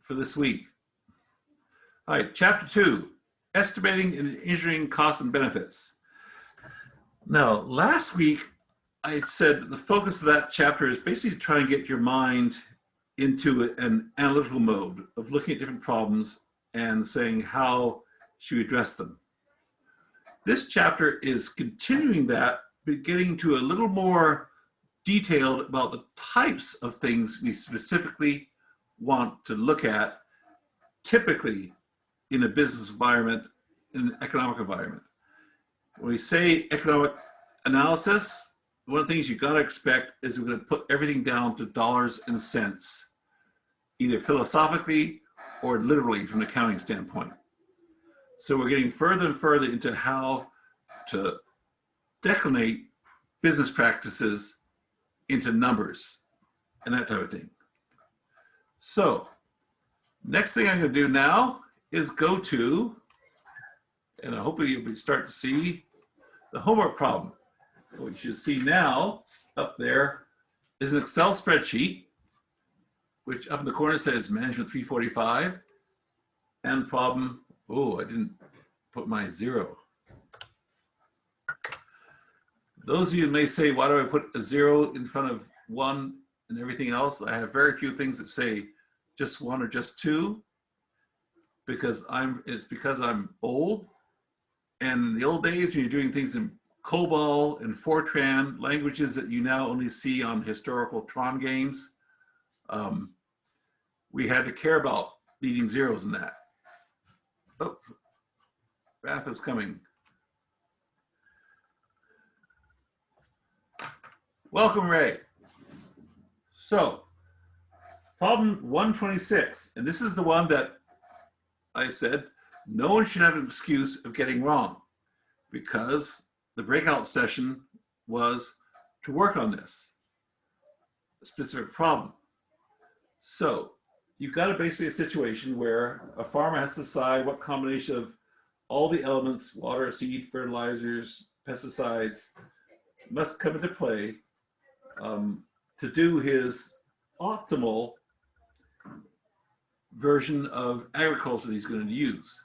for this week. All right, chapter 2, estimating and engineering costs and benefits. Now, last week, I said that the focus of that chapter is basically to try and get your mind into an analytical mode of looking at different problems and saying how should we address them. This chapter is continuing that, but getting to a little more detailed about the types of things we specifically want to look at, typically in a business environment, in an economic environment. When we say economic analysis, one of the things you got to expect is we're going to put everything down to dollars and cents, either philosophically or literally from an accounting standpoint. So we're getting further and further into how to declinate business practices into numbers and that type of thing. So next thing I'm going to do now is go to, and hopefully you'll start to see the homework problem. What you see now up there is an Excel spreadsheet, which up in the corner says Management 345, and problem, oh, I didn't put my 0. Those of you may say, why do I put a 0 in front of 1 and everything else? I have very few things that say just 1 or just 2, because it's because I'm old. And in the old days, when you're doing things in COBOL and Fortran, languages that you now only see on historical Tron games, we had to care about leading zeros in that. Oh, Raph is coming. Welcome, Ray. So, problem 126, and this is the one that I said, no one should have an excuse of getting wrong, because the breakout session was to work on this specific problem. So you've got basically a situation where a farmer has to decide what combination of all the elements, water, seed, fertilizers, pesticides, must come into play to do his optimal version of agriculture that he's going to use.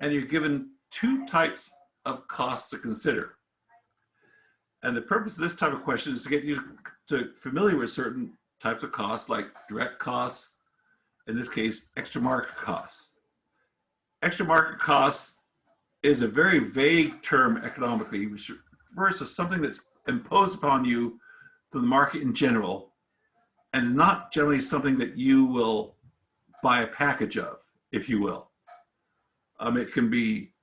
And you're given 2 types of costs to consider. And the purpose of this type of question is to get you to familiar with certain types of costs, like direct costs, in this case, extra market costs. Extra market costs is a very vague term economically, which refers to something that's imposed upon you to the market in general, and not generally something that you will buy a package of, if you will. It can be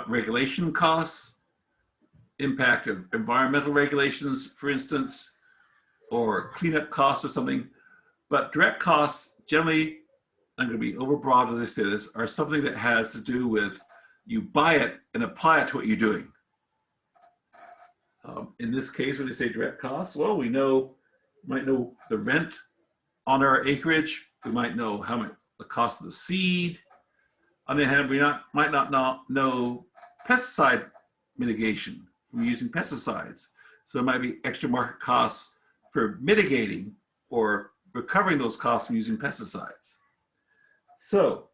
regulation costs, impact of environmental regulations, for instance, or cleanup costs or something. But direct costs, generally, I'm going to be overbroad as I say this, are something that has to do with you buy it and apply it to what you're doing. In this case, when you say direct costs, well, we might know the rent on our acreage. We might know how much the cost of the seed. On the other hand, we might not know pesticide mitigation from using pesticides. So there might be extra market costs for mitigating or recovering those costs from using pesticides. So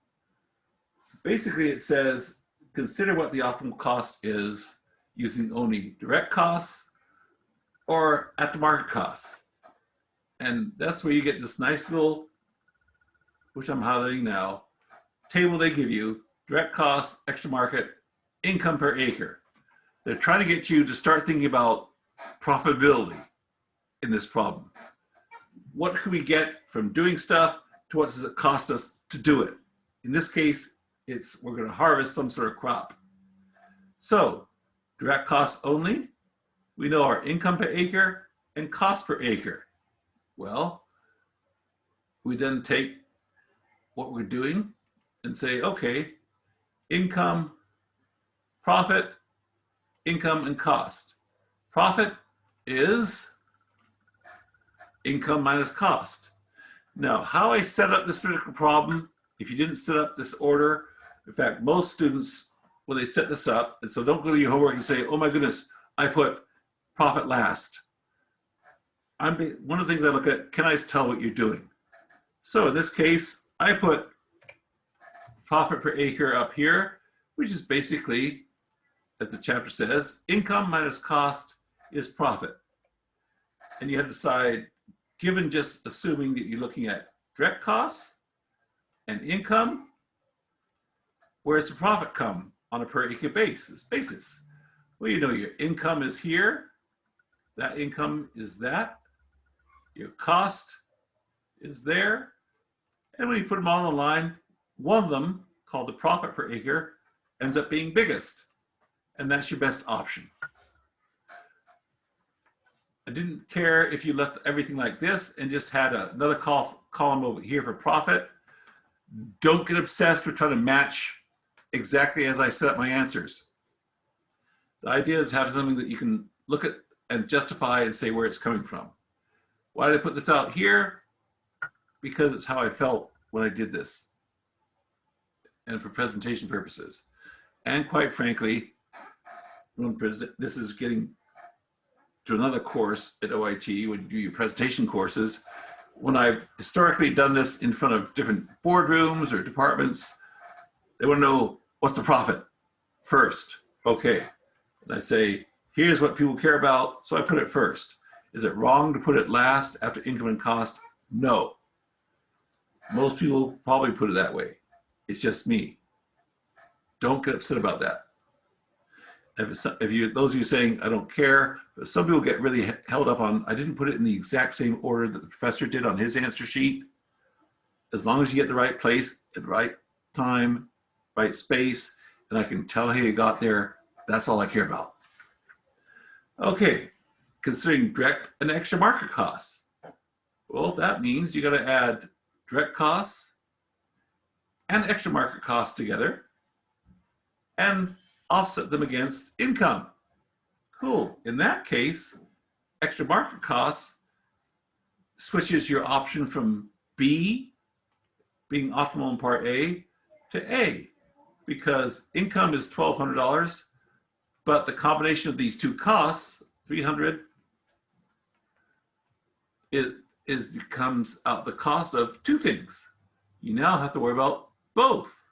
basically it says, consider what the optimal cost is using only direct costs or at the market costs. And that's where you get this nice little, which I'm highlighting now, table they give you, direct costs, extra market, income per acre. They're trying to get you to start thinking about profitability in this problem. What can we get from doing stuff to what does it cost us to do it? In this case, we're going to harvest some sort of crop. So direct costs only, we know our income per acre and cost per acre. Well, we then take what we're doing and say, okay, income, profit, income, and cost. Profit is income minus cost. Now, how I set up this particular problem, if you didn't set up this order, in fact, most students, when they set this up, and so don't go to your homework and say, oh my goodness, I put profit last. One of the things I look at, can I tell what you're doing? So in this case, I put profit per acre up here, which is basically, as the chapter says, income minus cost is profit. And you have to decide, given just assuming that you're looking at direct costs and income, where does the profit come on a per acre basis? Well, you know your income is here, that income is that, your cost is there, and when you put them all on the line, one of them, called the profit per acre, ends up being biggest, and that's your best option. I didn't care if you left everything like this and just had another column over here for profit. Don't get obsessed with trying to match exactly as I set up my answers. The idea is having something that you can look at and justify and say where it's coming from. Why did I put this out here? Because it's how I felt when I did this, and for presentation purposes. And quite frankly, when this is getting to another course at OIT, when you do your presentation courses, when I've historically done this in front of different boardrooms or departments, they want to know, what's the profit first? Okay. And I say, here's what people care about, so I put it first. Is it wrong to put it last after income and cost? No. Most people probably put it that way. It's just me. Don't get upset about that. If you, those of you saying, I don't care, but some people get really held up on, I didn't put it in the exact same order that the professor did on his answer sheet. As long as you get the right place at the right time, right space, and I can tell how you got there, that's all I care about. Okay, considering direct and extra market costs. Well, that means you got to add direct costs and extra market costs together and offset them against income. Cool. In that case, extra market costs switches your option from B, being optimal in part A, to A, because income is $1,200, but the combination of these two costs, $300, becomes out the cost of two things. You now have to worry about both,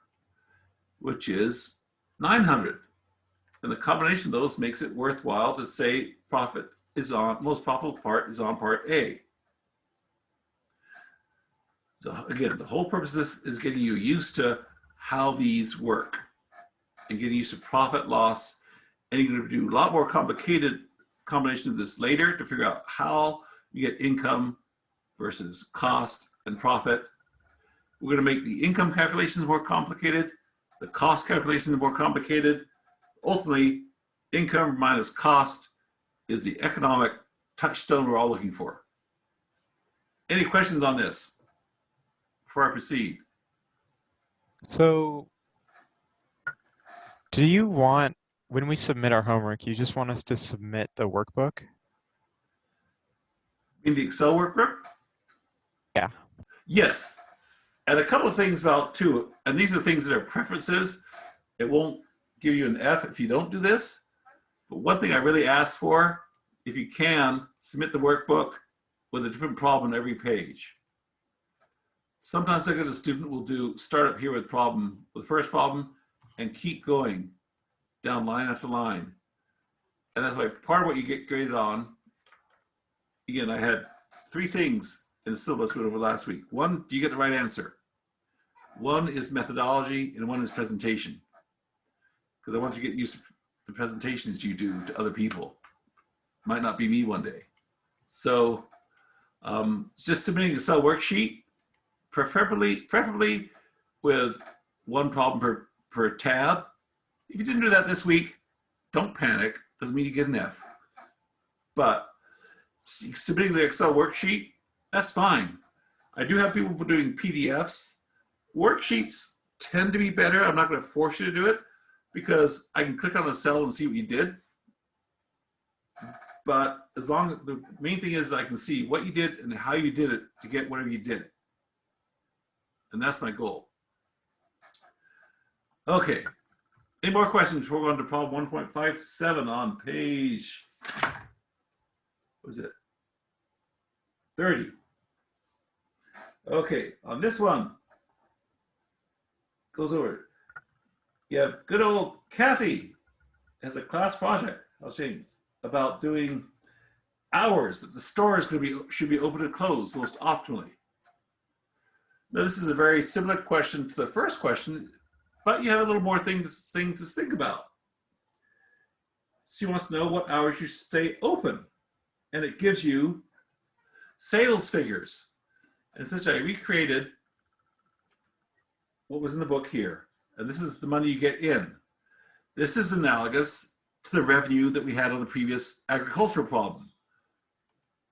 which is $900. And the combination of those makes it worthwhile to say profit is on, most profitable part is on part A. So again, the whole purpose of this is getting you used to how these work and getting used to profit loss. And you're going to do a lot more complicated combination of this later to figure out how you get income versus cost and profit. We're going to make the income calculations more complicated, the cost calculations more complicated. Ultimately, income minus cost is the economic touchstone we're all looking for. Any questions on this before I proceed? So, do you want, when we submit our homework, you just want us to submit the workbook? In the Excel workbook? Yeah. Yes. And a couple of things about too, and these are things that are preferences. It won't give you an F if you don't do this. But one thing I really ask for, if you can, submit the workbook with a different problem on every page. Sometimes I get a student will start up here with the first problem, and keep going down line after line. And that's why part of what you get graded on, again, I had 3 things in the syllabus we went over last week. 1, do you get the right answer? 1 is methodology, and 1 is presentation. Because I want you to get used to the presentations you do to other people. Might not be me one day. So just submitting an Excel worksheet, preferably with 1 problem per tab. If you didn't do that this week, don't panic. Doesn't mean you get an F. But submitting the Excel worksheet, that's fine. I do have people doing PDFs. Worksheets tend to be better. I'm not going to force you to do it because I can click on the cell and see what you did. But as long as the main thing is I can see what you did and how you did it to get whatever you did. And that's my goal. Okay. Any more questions before we go on to problem 1.57 on page, what is it? 30. Okay, on this one, goes over. You have good old Kathy has a class project, about doing hours that the store is going to should be open and closed most optimally. Now, this is a very similar question to the first question, but you have a little more things to think about. She wants to know what hours you stay open, and it gives you sales figures. And essentially, I recreated what was in the book here, and this is the money you get in. This is analogous to the revenue that we had on the previous agricultural problem.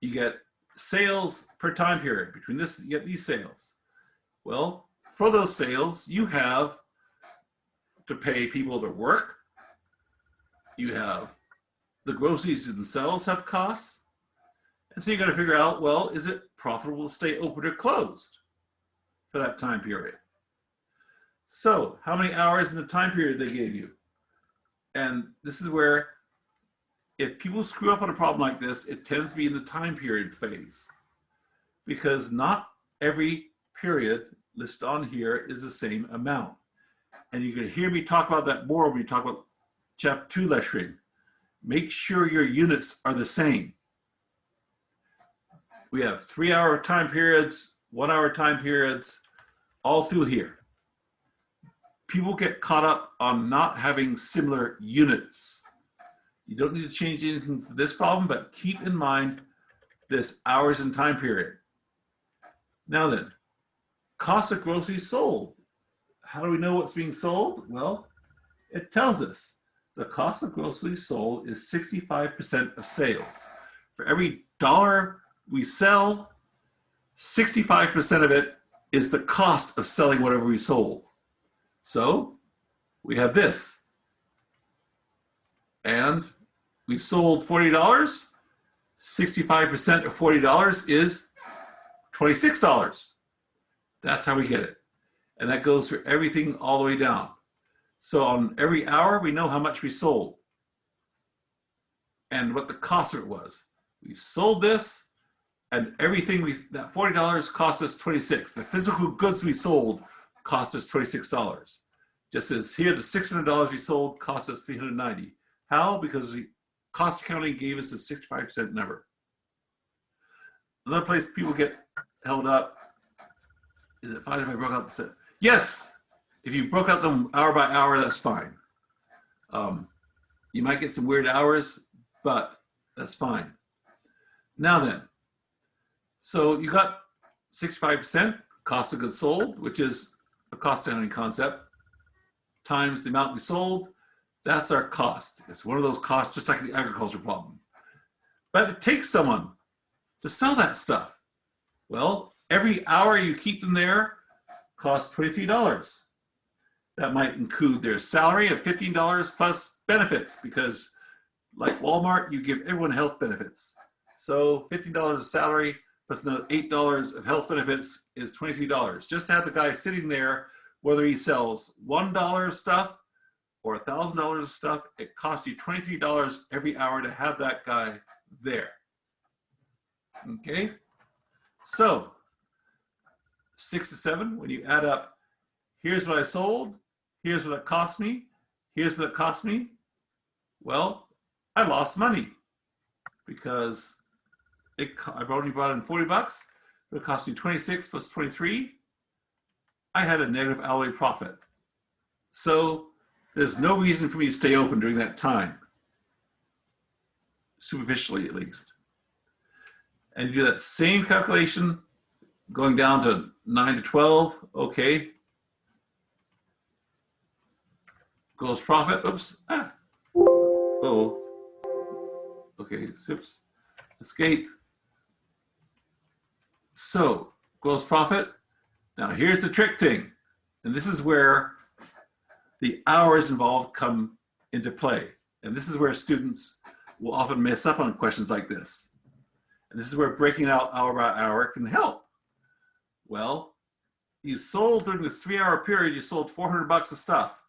You get sales per time period. Between this, you get these sales. Well, for those sales, you have to pay people to work. You have the groceries themselves have costs. And so you got to figure out, well, is it profitable to stay open or closed for that time period? So how many hours in the time period they gave you? And this is where if people screw up on a problem like this, it tends to be in the time period phase, because not every period listed on here is the same amount. And you're going to hear me talk about that more when we talk about chapter 2 lecturing. Make sure your units are the same. We have 3-hour time periods, 1-hour time periods, all through here. People get caught up on not having similar units. You don't need to change anything for this problem, but keep in mind this hours and time period. Now then, cost of groceries sold. How do we know what's being sold? Well, it tells us the cost of groceries sold is 65% of sales. For every dollar we sell, 65% of it is the cost of selling whatever we sold. So we have this. And we sold $40. 65% of $40 is $26. That's how we get it. And that goes for everything all the way down. So on every hour, we know how much we sold and what the cost of it was. We sold this, and everything that $40 cost us $26. The physical goods we sold cost us $26. Just as here, the $600 we sold cost us $390. How? Because the cost accounting gave us a 65% number. Another place people get held up, is it fine if I broke out the set? Yes, if you broke out them hour by hour, that's fine. You might get some weird hours, but that's fine. Now then, so you got 65% cost of goods sold, which is a cost accounting concept, times the amount we sold. That's our cost. It's one of those costs, just like the agriculture problem. But it takes someone to sell that stuff. Well, every hour you keep them there costs $23. That might include their salary of $15 plus benefits, because like Walmart, you give everyone health benefits. So $15 of salary plus another $8 of health benefits is $23. Just to have the guy sitting there, whether he sells $1 of stuff or $1,000 of stuff, it costs you $23 every hour to have that guy there. Okay, so 6 to 7, when you add up, here's what I sold, here's what it cost me, here's what it cost me. Well, I lost money because I've only brought in $40, but it cost me 26 plus 23. I had a negative hourly profit. So there's no reason for me to stay open during that time, superficially at least. And you do that same calculation going down to 9 to 12, okay. Gross profit, oops, oh, okay, oops, escape. So, gross profit. Now here's the trick thing, and this is where the hours involved come into play. And this is where students will often mess up on questions like this. And this is where breaking out hour by hour can help. Well, you sold during the 3-hour period, you sold $400 of stuff.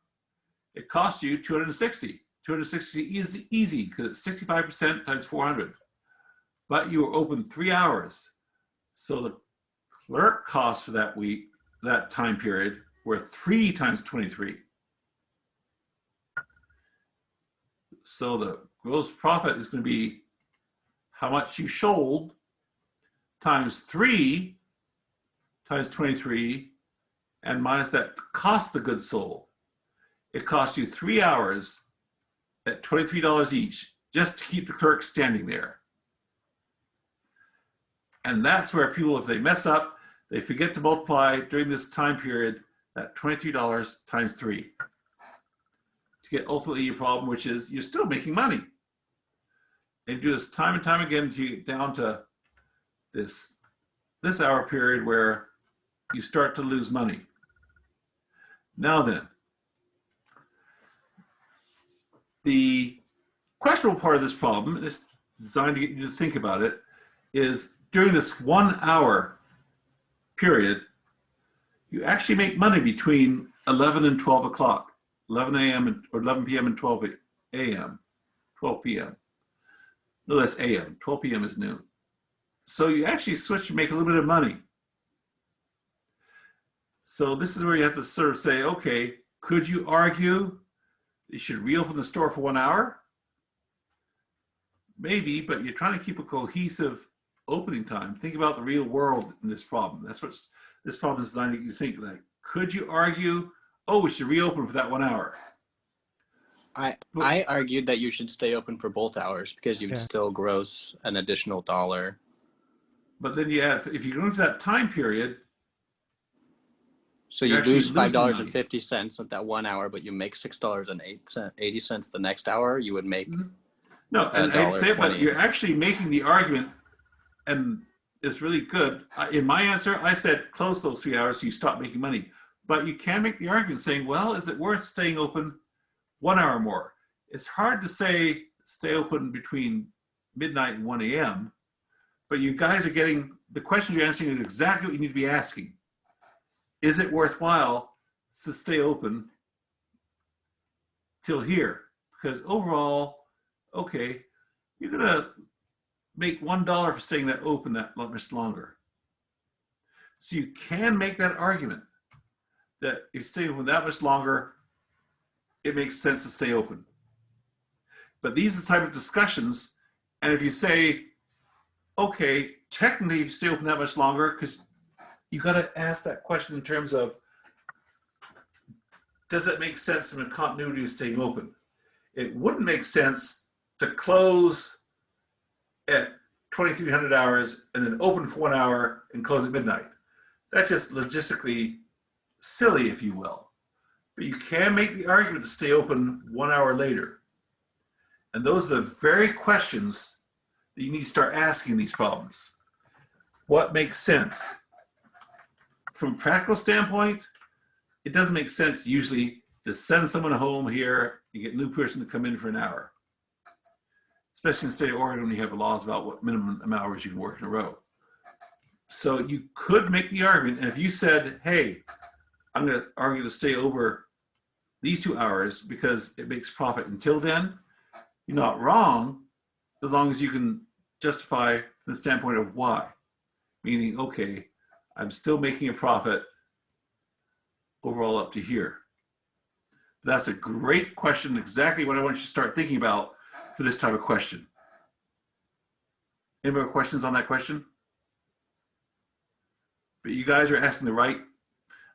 It cost you $260. $260 is easy because it's 65% times 400. But you were open 3 hours. So the clerk costs for that week, that time period, where 3 times 23. So the gross profit is going to be how much you sold times 3 times 23 and minus that cost of goods sold. It cost you 3 hours at $23 each just to keep the clerk standing there. And that's where people, if they mess up, they forget to multiply during this time period that $23 times 3 to get ultimately your problem, which is you're still making money. And you do this time and time again to get down to this hour period where you start to lose money. Now then, the questionable part of this problem, and it's designed to get you to think about it, is during this 1 hour period, you actually make money between 11 and 12 o'clock, 11 a.m. or 11 p.m. and 12 a.m., 12 p.m. No, that's a.m. 12 p.m. is noon. So you actually switch to make a little bit of money. So this is where you have to sort of say, okay, could you argue you should reopen the store for 1 hour? Maybe, but you're trying to keep a cohesive opening time. Think about the real world in this problem. That's what this problem is designed to get you to think like. Could you argue, oh, we should reopen for that 1 hour? I argued that you should stay open for both hours because you would still gross an additional $1. But then you have, if you go into that time period, so you lose $5.50 at that 1 hour, but you make $6.80 the next hour. You would make no, and I'd say, but you're actually making the argument, and it's really good. In my answer, I said close those 3 hours so you stop making money. But you can make the argument saying, well, is it worth staying open 1 hour more? It's hard to say stay open between midnight and 1 a.m., but you guys are getting, the question you're answering is exactly what you need to be asking. Is it worthwhile to stay open till here? Because overall, okay, you're gonna make $1 for staying that open that much longer. So you can make that argument that if you stay open that much longer, it makes sense to stay open. But these are the type of discussions, and if you say, okay, technically if you stay open that much longer, because you got to ask that question in terms of, does it make sense from a continuity of staying open? It wouldn't make sense to close at 2300 hours and then open for 1 hour and close at midnight. That's just logistically silly, if you will. But you can make the argument to stay open 1 hour later. And those are the very questions that you need to start asking these problems. What makes sense? From a practical standpoint, it doesn't make sense usually to send someone home here, you get a new person to come in for an hour. Especially in the state of Oregon when you have laws about what minimum amount of hours you can work in a row. So you could make the argument, and if you said, hey, I'm going to argue to stay over these 2 hours because it makes profit until then, you're not wrong as long as you can justify from the standpoint of why. Meaning, okay, I'm still making a profit overall up to here. That's a great question, exactly what I want you to start thinking about for this type of question. Any more questions on that question? But you guys are asking the right, I'm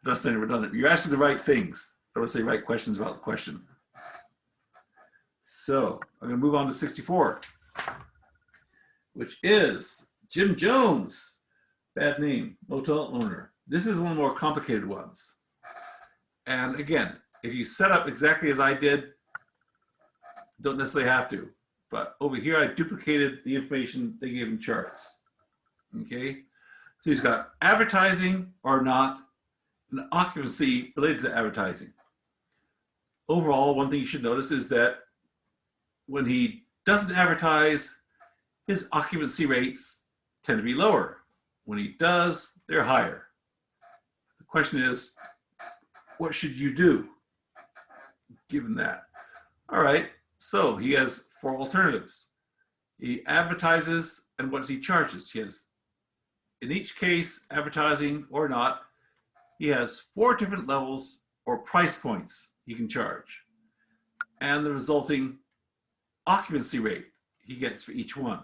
not saying redundant, you're asking the right things. I don't want to say right questions about the question. So I'm going to move on to 64, which is Jim Jones, bad name, motel owner. This is one of the more complicated ones. And again, if you set up exactly as I did, don't necessarily have to. But over here, I duplicated the information they gave in charts. Okay? So he's got advertising or not, and occupancy related to advertising. Overall, one thing you should notice is that when he doesn't advertise, his occupancy rates tend to be lower. When he does, they're higher. The question is, what should you do given that? All right, so he has 4 alternatives. He advertises, and what does he charges? He has, in each case, advertising or not, he has 4 different levels or price points he can charge, and the resulting occupancy rate he gets for each one,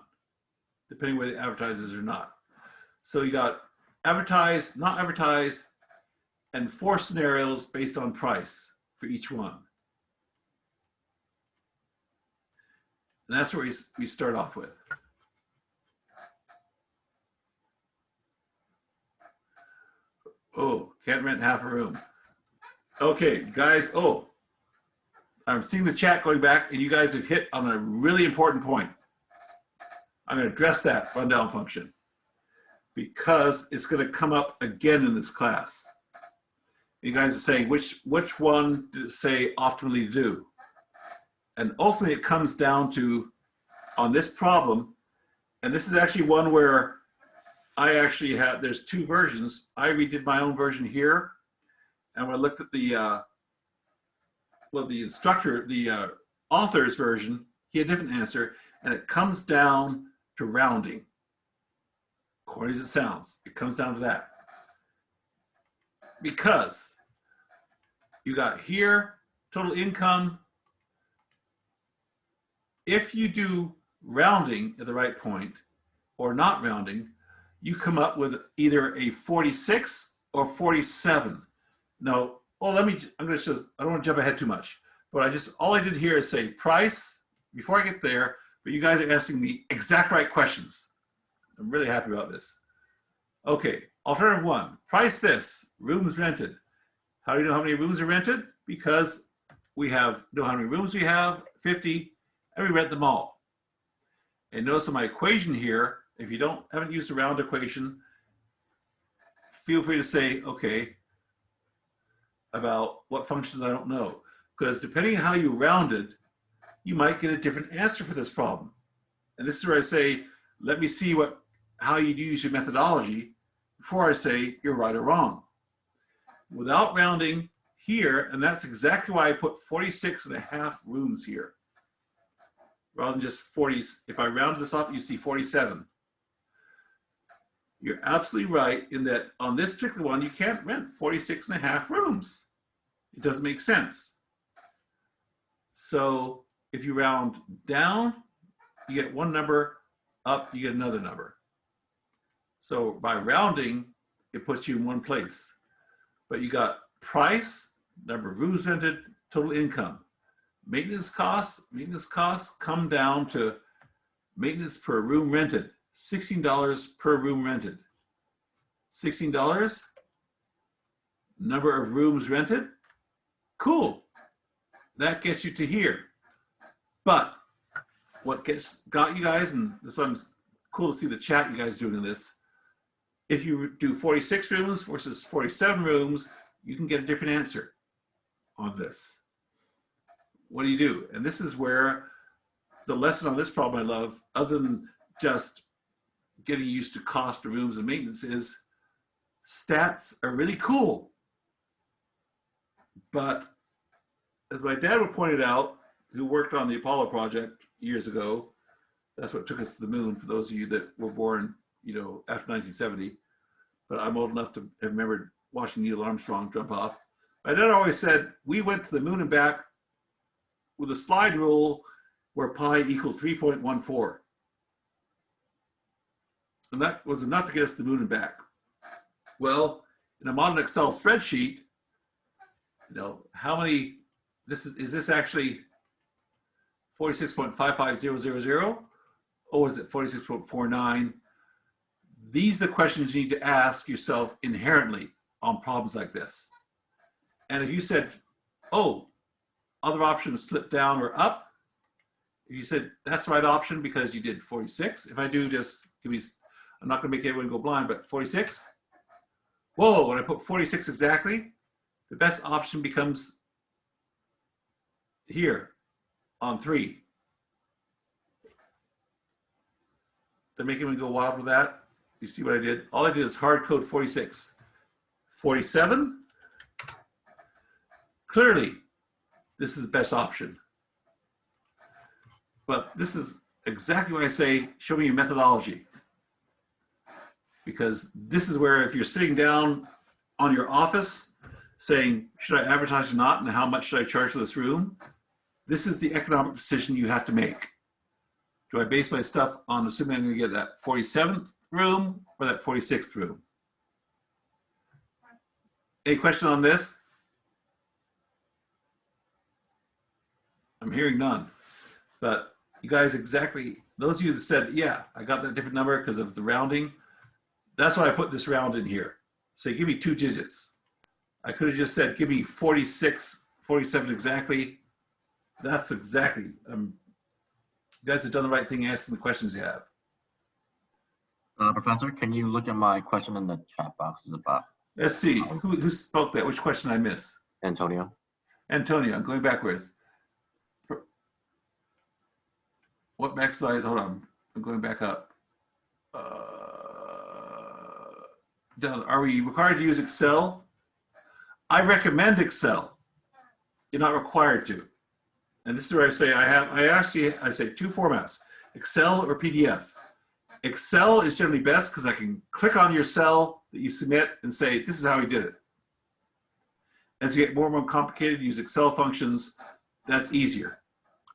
depending whether it advertises or not. So you got advertised, not advertised, and 4 scenarios based on price for each one. And that's where we start off with. Oh, can't rent half a room. Okay, guys, I'm seeing the chat going back, and you guys have hit on a really important point. I'm going to address that rundown function because it's going to come up again in this class. You guys are saying, which one did it say optimally to do? And ultimately it comes down to, on this problem, and this is actually one where I actually had, there's 2 versions. I redid my own version here, and when I looked at the instructor, the author's version, he had a different answer, and it comes down to rounding. Corny as it sounds, it comes down to that. Because you got here, total income. If you do rounding at the right point or not rounding, you come up with either a 46 or 47. Now, I don't want to jump ahead too much, but all I did here is say price before I get there, but you guys are asking the exact right questions. I'm really happy about this. Okay, alternative 1, price this, rooms rented. How do you know how many rooms are rented? Because we know how many rooms we have, 50, and we rent them all. And notice on my equation here, if you haven't used a round equation, feel free to say, okay, about what functions I don't know. Because depending on how you rounded, you might get a different answer for this problem. And this is where I say, let me see how you use your methodology before I say you're right or wrong. Without rounding here, and that's exactly why I put 46.5 rooms here, rather than just 40. If I round this up, you see 47. You're absolutely right in that on this particular one, you can't rent 46.5 rooms. It doesn't make sense. So if you round down, you get one number, up, you get another number. So by rounding, it puts you in one place. But you got price, number of rooms rented, total income. Maintenance costs come down to maintenance per room rented, $16 per room rented. $16, number of rooms rented, cool. That gets you to here. But what got you guys, and this one's cool to see the chat you guys doing in this, if you do 46 rooms versus 47 rooms, you can get a different answer on this. What do? And this is where the lesson on this problem I love, other than just getting used to cost of rooms and maintenance, is stats are really cool. But as my dad would pointed out, who worked on the Apollo project years ago, that's what took us to the moon, for those of you that were born, after 1970. But I'm old enough to have remembered watching Neil Armstrong jump off. My dad always said, we went to the moon and back with a slide rule where pi equaled 3.14. And that was enough to get us to the moon and back. Well, in a modern Excel spreadsheet, how many, is this actually 46.55000, or is it 46.49? These are the questions you need to ask yourself inherently on problems like this. And if you said, other options slip down or up, if you said that's the right option because you did 46, if I do just I'm not going to make everyone go blind, but 46. Whoa, when I put 46 exactly, the best option becomes here on 3. Did I make anyone go wild with that? You see what I did? All I did is hard code 46. 47, clearly, this is the best option. But this is exactly what I say, show me your methodology. Because this is where if you're sitting down on your office saying, should I advertise or not, and how much should I charge for this room? This is the economic decision you have to make. Do I base my stuff on assuming I'm going to get that 47th room or that 46th room? Any question on this? I'm hearing none. But you guys exactly, those of you that said, yeah, I got that different number because of the rounding, that's why I put this round in here. Say, give me 2 digits. I could have just said, give me 46, 47 exactly. That's exactly, you guys have done the right thing asking the questions you have. Professor, can you look at my question in the chat box? Is about Let's see, who spoke that? Which question I missed? Antonio? Antonio, I'm going backwards. What maximize, hold on, I'm going back up. Are we required to use Excel? I recommend Excel. You're not required to. And this is where I say I say 2 formats, Excel or PDF. Excel is generally best because I can click on your cell that you submit and say, this is how we did it. As you get more and more complicated, use Excel functions, that's easier.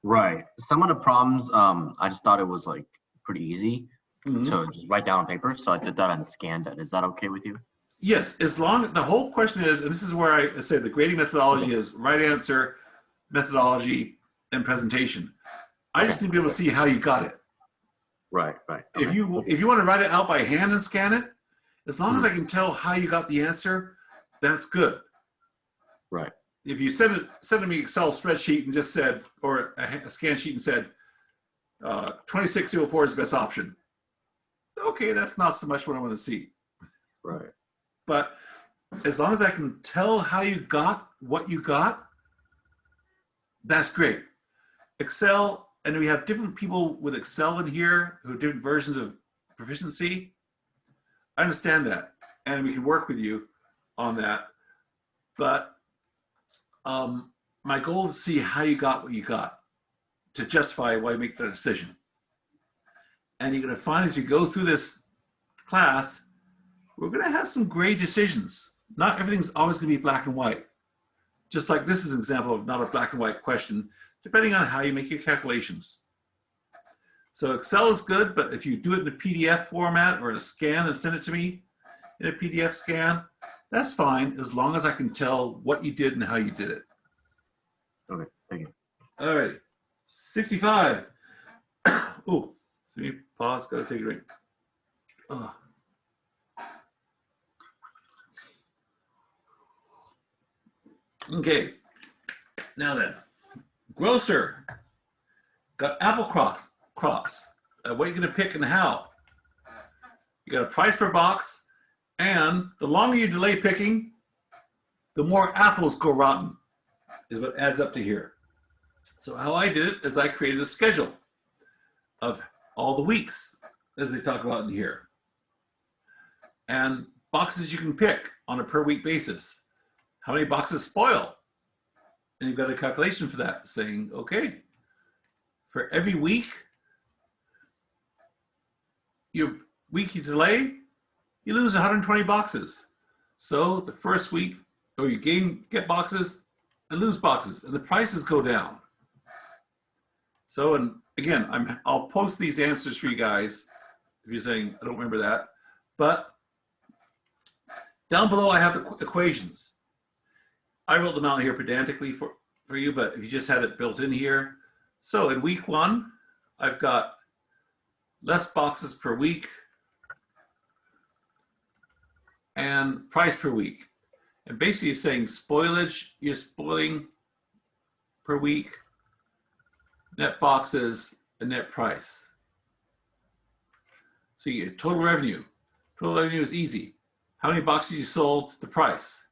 Right. Some of the problems, I just thought it was like pretty easy to just write down on paper. So I did that and scanned it. Is that okay with you? Yes, as long, the whole question is, and this is where I say the grading methodology is right answer, methodology, and presentation. I just need to be able to see how you got it. Right, right. If you want to write it out by hand and scan it, as long as I can tell how you got the answer, that's good. Right. If you send it me Excel spreadsheet and just said, or a scan sheet and said, 2604 is the best option. Okay, that's not so much what I want to see. Right. But as long as I can tell how you got what you got, that's great. Excel, and we have different people with Excel in here who have different versions of proficiency. I understand that, and we can work with you on that. But my goal is to see how you got what you got to justify why you make that decision. And you're going to find as you go through this class, we're going to have some gray decisions. Not everything's always going to be black and white. Just like this is an example of not a black and white question, depending on how you make your calculations. So Excel is good, but if you do it in a PDF format or a scan and send it to me in a PDF scan, that's fine, as long as I can tell what you did and how you did it. Okay, thank you. All right, 65. Oh, so you pause, gotta take a drink. Oh. Okay, now then, grocer, got apple crops. What are you gonna pick and how? You got a price per box, and the longer you delay picking, the more apples go rotten, is what adds up to here. So how I did it is I created a schedule of all the weeks, as they talk about in here, and boxes you can pick on a per week basis. How many boxes spoil? And you've got a calculation for that, saying, okay, for every week, you delay, you lose 120 boxes. So the first week, or you get boxes and lose boxes, and the prices go down. So, and again, I'll post these answers for you guys if you're saying, I don't remember that. But down below, I have the equations. I wrote them out here pedantically for you, but if you just had it built in here. So in week 1, I've got less boxes per week and price per week. And basically you're saying spoilage, you're spoiling per week, net boxes, and net price. So you get total revenue. Total revenue is easy. How many boxes you sold, the price.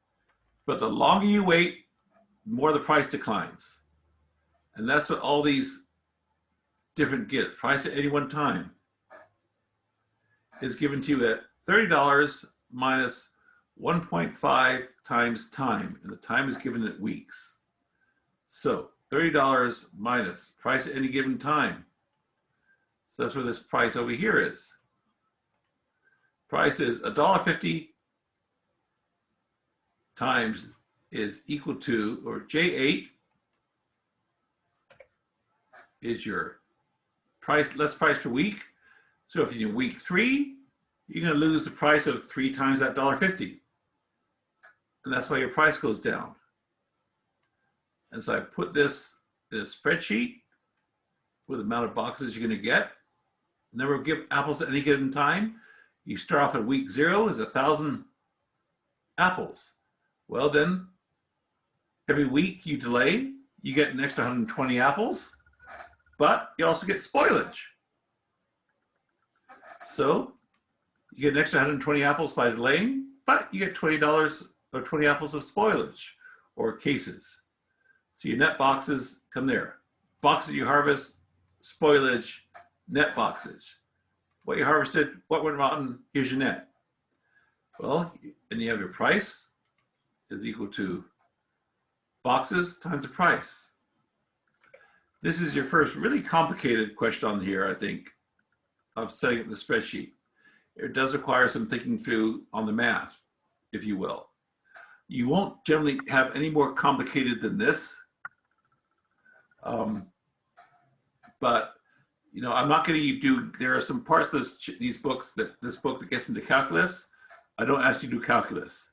But the longer you wait, the more the price declines. And that's what all these different get. Price at any one time is given to you at $30 minus 1.5 times time. And the time is given at weeks. So $30 minus price at any given time. So that's where this price over here is. Price is $1.50 times is equal to, or J8 is your price, less price per week. So if you're in week 3, you're going to lose the price of 3 times that $1.50. And that's why your price goes down. And so I put this in a spreadsheet with the amount of boxes you're going to get. Number of apples at any given time. You start off at week 0 is 1,000 apples. Well, then every week you delay, you get an extra 120 apples, but you also get spoilage. So you get an extra 120 apples by delaying, but you get $20 or 20 apples of spoilage or cases. So your net boxes come there. Boxes you harvest, spoilage, net boxes. What you harvested, what went rotten, here's your net. Well, and you have your price is equal to boxes times the price. This is your first really complicated question on here, I think, of setting up the spreadsheet. It does require some thinking through on the math, if you will. You won't generally have any more complicated than this. But you know, I'm not going to do, there are some parts of this book that gets into calculus. I don't ask you to do calculus.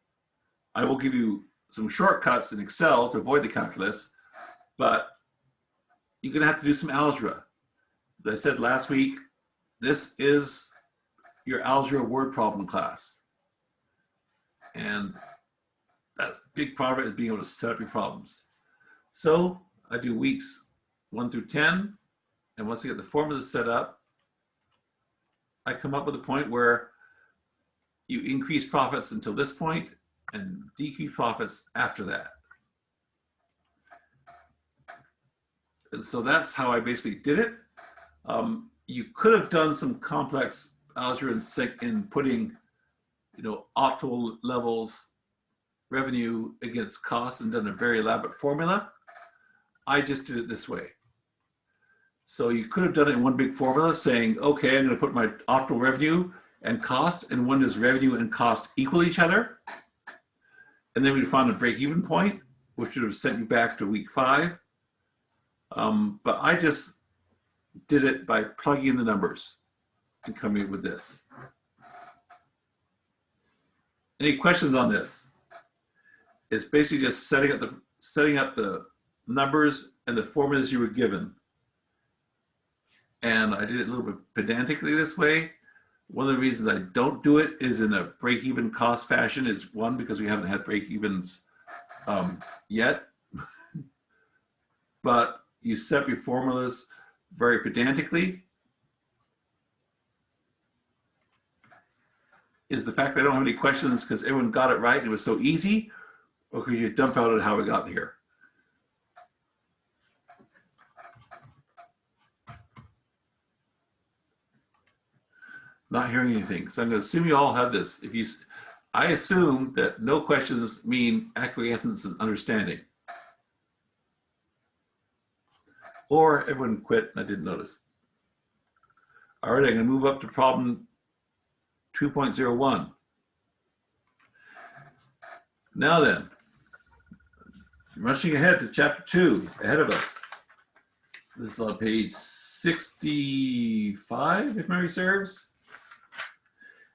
I will give you some shortcuts in Excel to avoid the calculus, but you're going to have to do some algebra. As I said last week, this is your algebra word problem class. And that's a big part of it is being able to set up your problems. So I do weeks 1 through 10. And once I get the formula set up, I come up with a point where you increase profits until this point and decrease profits after that. And so that's how I basically did it. You could have done some complex algebra in putting, you know, optimal levels, revenue against costs and done a very elaborate formula. I just did it this way. So you could have done it in one big formula saying, okay, I'm going to put my optimal revenue and cost, and when does revenue and cost equal each other? And then we found a break-even point, which would have sent you back to week 5. But I just did it by plugging in the numbers and coming up with this. Any questions on this? It's basically just setting up the numbers and the formulas you were given. And I did it a little bit pedantically this way. One of the reasons I don't do it is in a break-even cost fashion is one, because we haven't had break-evens yet. But you set up your formulas very pedantically. Is the fact that I don't have any questions because everyone got it right and it was so easy, or because you're dumbfounded how we got here? Not hearing anything. So I'm going to assume you all have this. I assume that no questions mean acquiescence and understanding. Or everyone quit and I didn't notice. All right, I'm going to move up to problem 2.01. Now then, rushing ahead to chapter 2, ahead of us. This is on page 65, if memory serves.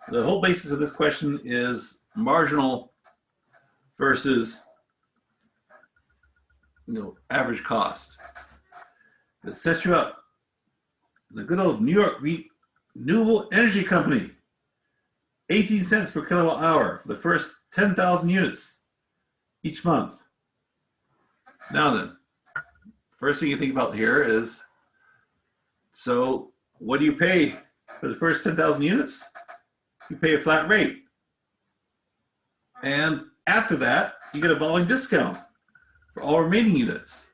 The whole basis of this question is marginal versus, average cost. It sets you up. The good old New York Renewable Energy Company, 18 cents per kilowatt hour for the first 10,000 units each month. Now then, first thing you think about here is, so what do you pay for the first 10,000 units? You pay a flat rate. And after that, you get a volume discount for all remaining units.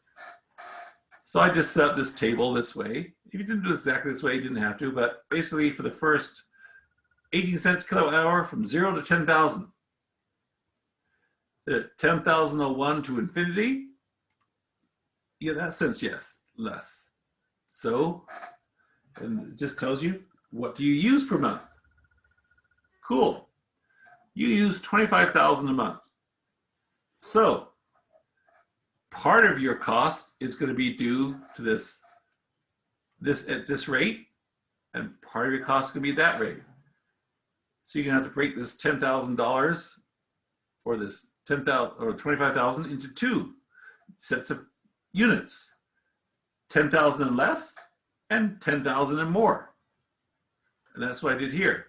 So I just set up this table this way. If you didn't do it exactly this way, you didn't have to, but basically for the first 18 cents kilowatt hour from 0 to 10,000. 10,001 to infinity, yeah, that sense, yes, less. So, and it just tells you, what do you use per month? Cool. You use 25,000 a month. So part of your cost is going to be due to this at this rate, and part of your cost is going to be at that rate. So you're going to have to break this $10,000 or this 10,000 or 25,000 into two sets of units, 10,000 and less and 10,000 and more. And that's what I did here.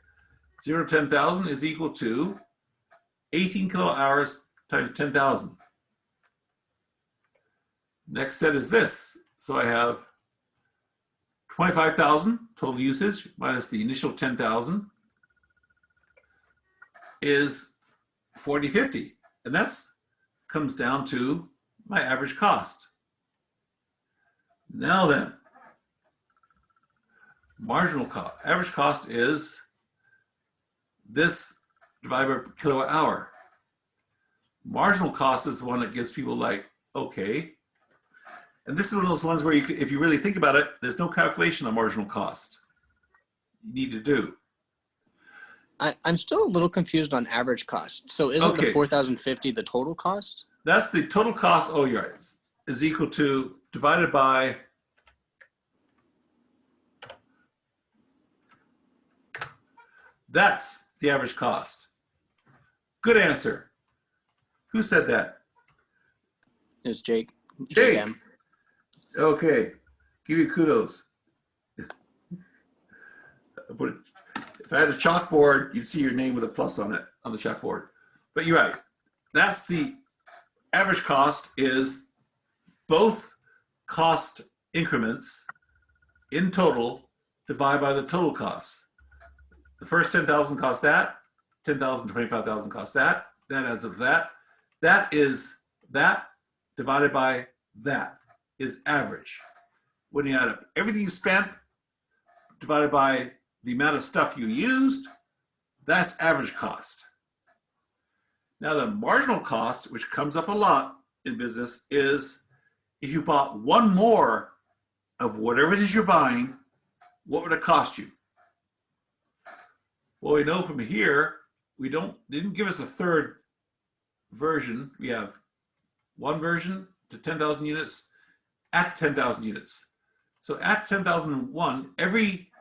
0 to 10,000 is equal to 18 kilowatt hours times 10,000. Next set is this. So I have 25,000 total usage minus the initial 10,000 is 40.50. And that's comes down to my average cost. Now then, marginal cost. Average cost is this divided by kilowatt hour. Marginal cost is the one that gives people like, okay. And this is one of those ones where you, if you really think about it, there's no calculation on marginal cost you need to do. I'm still a little confused on average cost. So isn't the 4,050 the total cost? That's the total cost, oh, you're right, is equal to divided by that's the average cost. Good answer. Who said that? It's Jake. Jake. JM. Okay, give you kudos. If I had a chalkboard, you'd see your name with a plus on it on the chalkboard. But you're right. That's the average cost is both cost increments in total divided by the total costs. The first 10,000 cost that, 10,000, 25,000 cost that. That adds up to that. That is that divided by that is average. When you add up everything you spent divided by the amount of stuff you used, that's average cost. Now the marginal cost, which comes up a lot in business, is if you bought one more of whatever it is you're buying, what would it cost you? Well, we know from here, they didn't give us a third version. We have one version to 10,000 units at 10,000 units. So at 10,001, every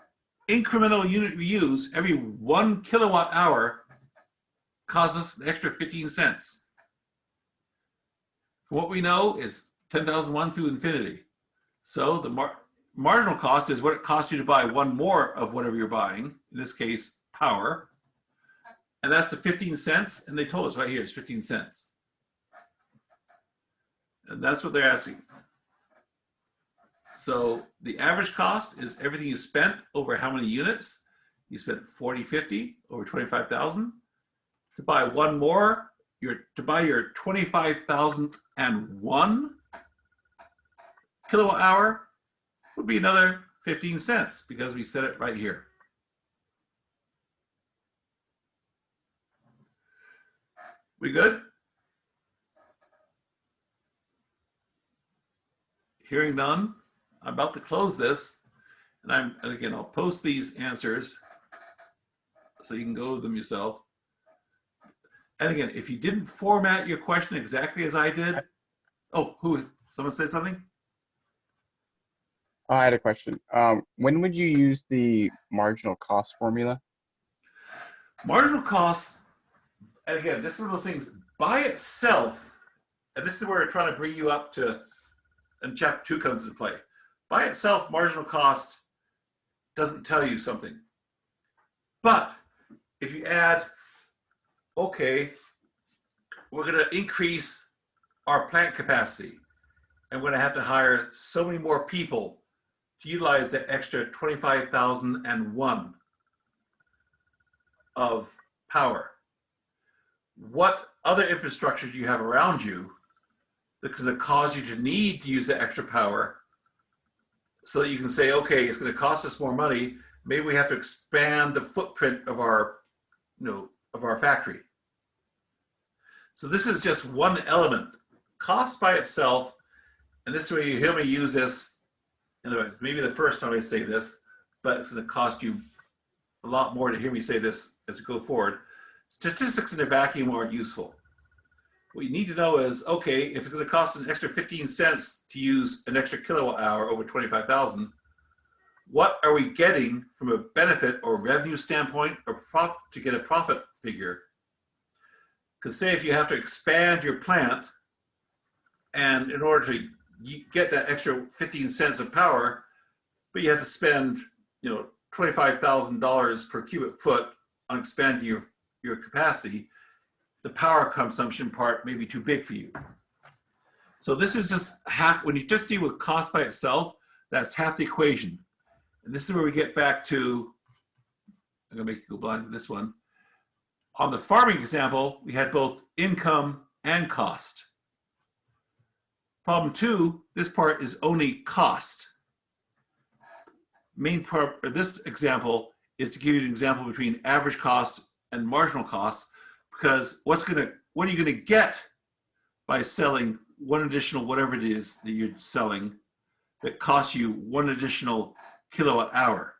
incremental unit we use, every 1 kilowatt hour costs us an extra 15 cents. What we know is 10,001 to infinity. So the marginal cost is what it costs you to buy one more of whatever you're buying, in this case, power. And that's the 15 cents, and they told us right here, it's 15 cents. And that's what they're asking. So the average cost is everything you spent over how many units. You spent 40.50 over 25,000. To buy one more, to buy your 25,001 kilowatt hour would be another 15 cents because we set it right here. We good? Hearing none, I'm about to close this, and again, I'll post these answers so you can go with them yourself. And again, if you didn't format your question exactly as I did, someone said something? I had a question. When would you use the marginal cost formula? Marginal cost, and again, this is one of those things by itself, and this is where we're trying to bring you up to, and chapter 2 comes into play. By itself, marginal cost doesn't tell you something. But if you add, okay, we're going to increase our plant capacity, and we're going to have to hire so many more people to utilize that extra 25,001 of power. What other infrastructure do you have around you that's going to cause you to need to use the extra power so that you can say, okay, it's going to cost us more money. Maybe we have to expand the footprint of our, of our factory. So this is just one element. Cost by itself, and this way you hear me use this, maybe the first time I say this, but it's going to cost you a lot more to hear me say this as we go forward. Statistics in a vacuum aren't useful. what you need to know is, okay, if it's going to cost an extra 15 cents to use an extra kilowatt hour over 25,000, what are we getting from a benefit or revenue standpoint or to get a profit figure? Because say if you have to expand your plant, and in order to get that extra 15 cents of power, but you have to spend, $25,000 per cubic foot on expanding your capacity, the power consumption part may be too big for you. So this is just half, when you just deal with cost by itself, that's half the equation. And this is where we get back to, I'm gonna make you go blind to this one. On the farming example, we had both income and cost. Problem 2, this part is only cost. Main part of this example is to give you an example between average cost and marginal cost, because what are you gonna get by selling one additional, whatever it is that you're selling, that costs you one additional kilowatt hour?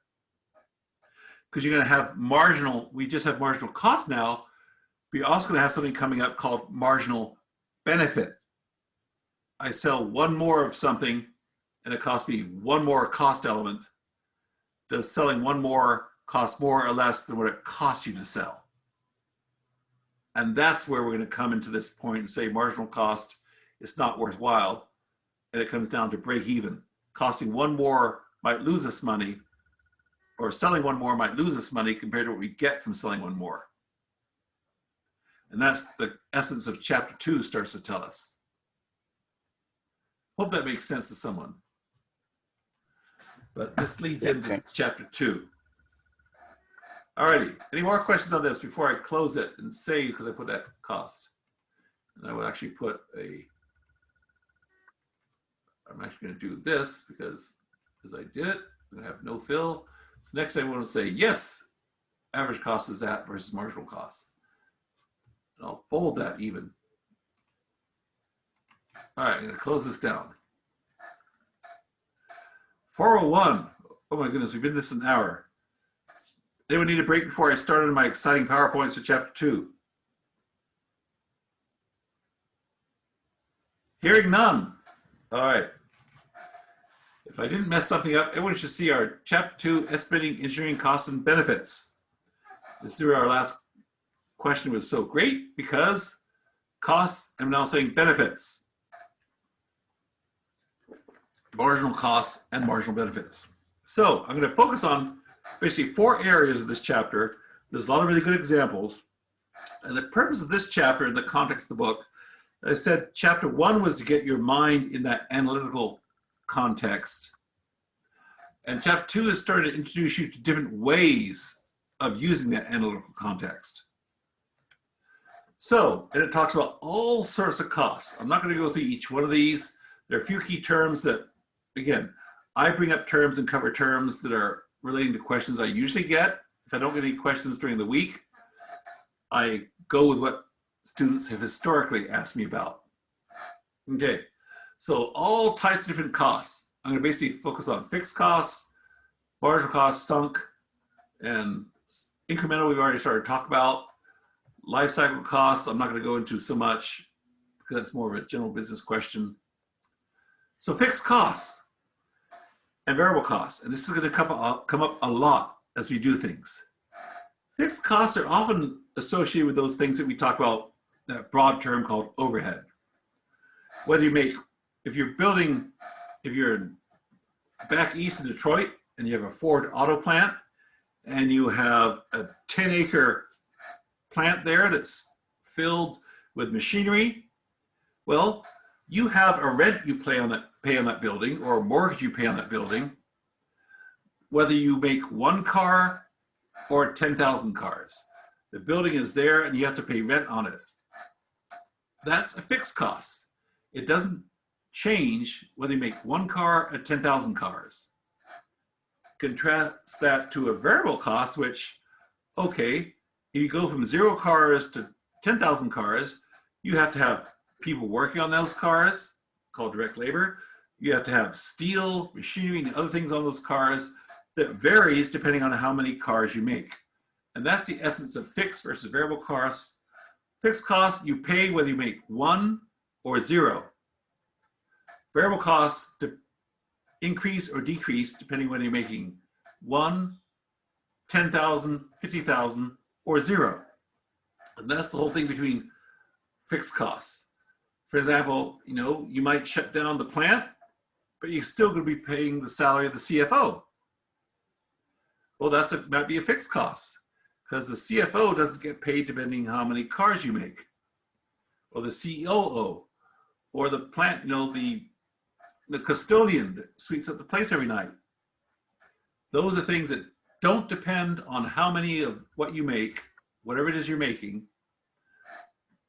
Because you're going to have we just have marginal cost now, but you're also going to have something coming up called marginal benefit. I sell one more of something and it costs me one more cost element. Does selling one more cost more or less than what it costs you to sell? And that's where we're going to come into this point and say marginal cost is not worthwhile, and it comes down to break even. Costing one more might lose us money, or selling one more might lose us money compared to what we get from selling one more. And that's the essence of chapter 2 starts to tell us. Hope that makes sense to someone. But this leads into chapter 2. Alrighty, any more questions on this before I close it and save, because I put that cost. And I will actually put I'm actually going to do this because as I did it, I'm going to have no fill. So next I want to say, yes, average cost is that versus marginal cost. And I'll bold that even. All right, I'm going to close this down. 401. Oh my goodness, we've been this an hour. Anyone need a break before I start on my exciting PowerPoints for chapter 2? Hearing none. All right. If I didn't mess something up, everyone should see our chapter 2, estimating engineering costs and benefits. This is where our last question was so great, because costs, I'm now saying benefits. Marginal costs and marginal benefits. So I'm going to focus on basically 4 areas of this chapter. There's a lot of really good examples. And the purpose of this chapter in the context of the book, I said chapter 1 was to get your mind in that analytical context. And chapter 2 is starting to introduce you to different ways of using that analytical context. So, and it talks about all sorts of costs. I'm not going to go through each one of these. There are a few key terms that, again, I bring up terms and cover terms that are relating to questions I usually get. If I don't get any questions during the week, I go with what students have historically asked me about. Okay, so all types of different costs. I'm going to basically focus on fixed costs, marginal costs, sunk, and incremental we've already started to talk about. Life cycle costs, I'm not going to go into so much because that's more of a general business question. So fixed costs and variable costs, and this is going to come up a lot as we do things. Fixed costs are often associated with those things that we talk about, that broad term called overhead. Whether you make, if you're back east in Detroit and you have a Ford auto plant and you have a 10-acre plant there that's filled with machinery, well, you have a rent you pay on that building, or a mortgage you pay on that building, whether you make 1 car or 10,000 cars. The building is there and you have to pay rent on it. That's a fixed cost. It doesn't change whether you make 1 car or 10,000 cars. Contrast that to a variable cost, which, okay, if you go from 0 cars to 10,000 cars, you have to have people working on those cars, called direct labor. You have to have steel, machinery, and other things on those cars that varies depending on how many cars you make. And that's the essence of fixed versus variable costs Fixed costs, you pay whether you make 1 or 0. Variable costs increase or decrease depending whether you're making 1, 10,000, 50,000, or 0. And that's the whole thing between fixed costs. For example, you might shut down the plant, but you're still going to be paying the salary of the CFO. Well, might be a fixed cost because the CFO doesn't get paid depending on how many cars you make, or the COO, or the plant, the custodian that sweeps up the place every night. Those are things that don't depend on how many of what you make, whatever it is you're making,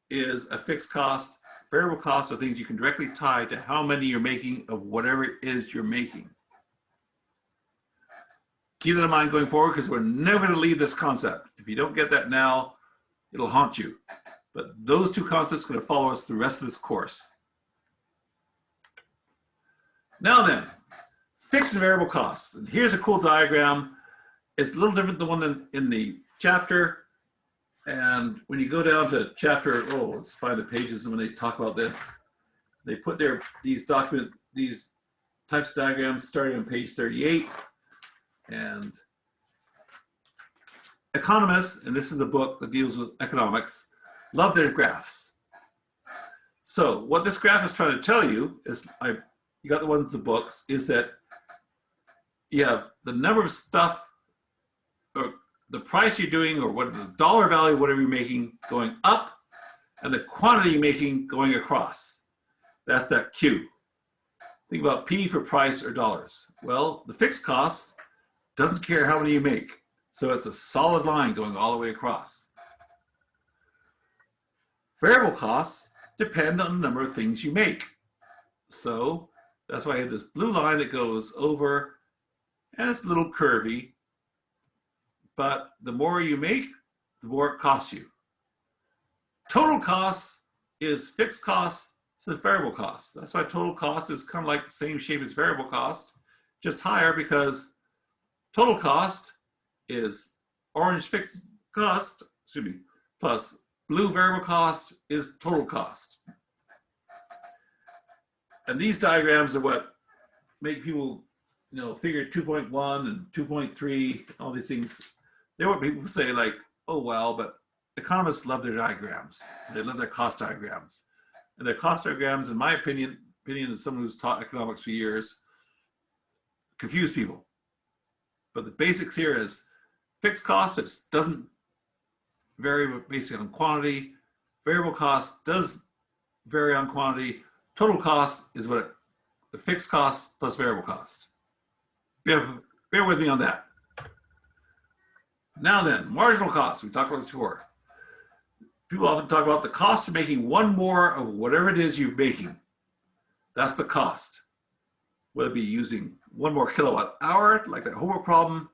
is a fixed cost. Variable costs are things you can directly tie to how many you're making of whatever it is you're making. Keep that in mind going forward because we're never going to leave this concept. If you don't get that now, it'll haunt you. But those two concepts are going to follow us the rest of this course. Now then, fixed and variable costs. And here's a cool diagram. It's a little different than the one in the chapter. And when you go down to chapter, let's find the pages when they talk about this. They put these types of diagrams starting on page 38. And economists, and this is a book that deals with economics, love their graphs. So what this graph is trying to tell you is, you got the ones in the books, is that you have the number of stuff, or the price you're doing, or what the dollar value, whatever you're making, going up, and the quantity you're making going across. That's that Q. Think about P for price or dollars. Well, the fixed cost doesn't care how many you make. So it's a solid line going all the way across. Variable costs depend on the number of things you make. So that's why I have this blue line that goes over, and it's a little curvy, but the more you make, the more it costs you. Total cost is fixed cost to variable cost. That's why total cost is kind of like the same shape as variable cost, just higher, because total cost is orange fixed cost, plus blue variable cost is total cost. And these diagrams are what make people, figure 2.1 and 2.3, all these things. They want people to say like, oh, well, but economists love their diagrams. They love their cost diagrams. And their cost diagrams, in my opinion as someone who's taught economics for years, confuse people. But the basics here is fixed cost, it doesn't vary based on quantity. Variable cost does vary on quantity. Total cost is the fixed cost plus variable cost. Bear with me on that. Now then, marginal cost. We talked about this before. People often talk about the cost of making one more of whatever it is you're making. That's the cost. Whether it be using 1 more kilowatt hour, like that homework problem,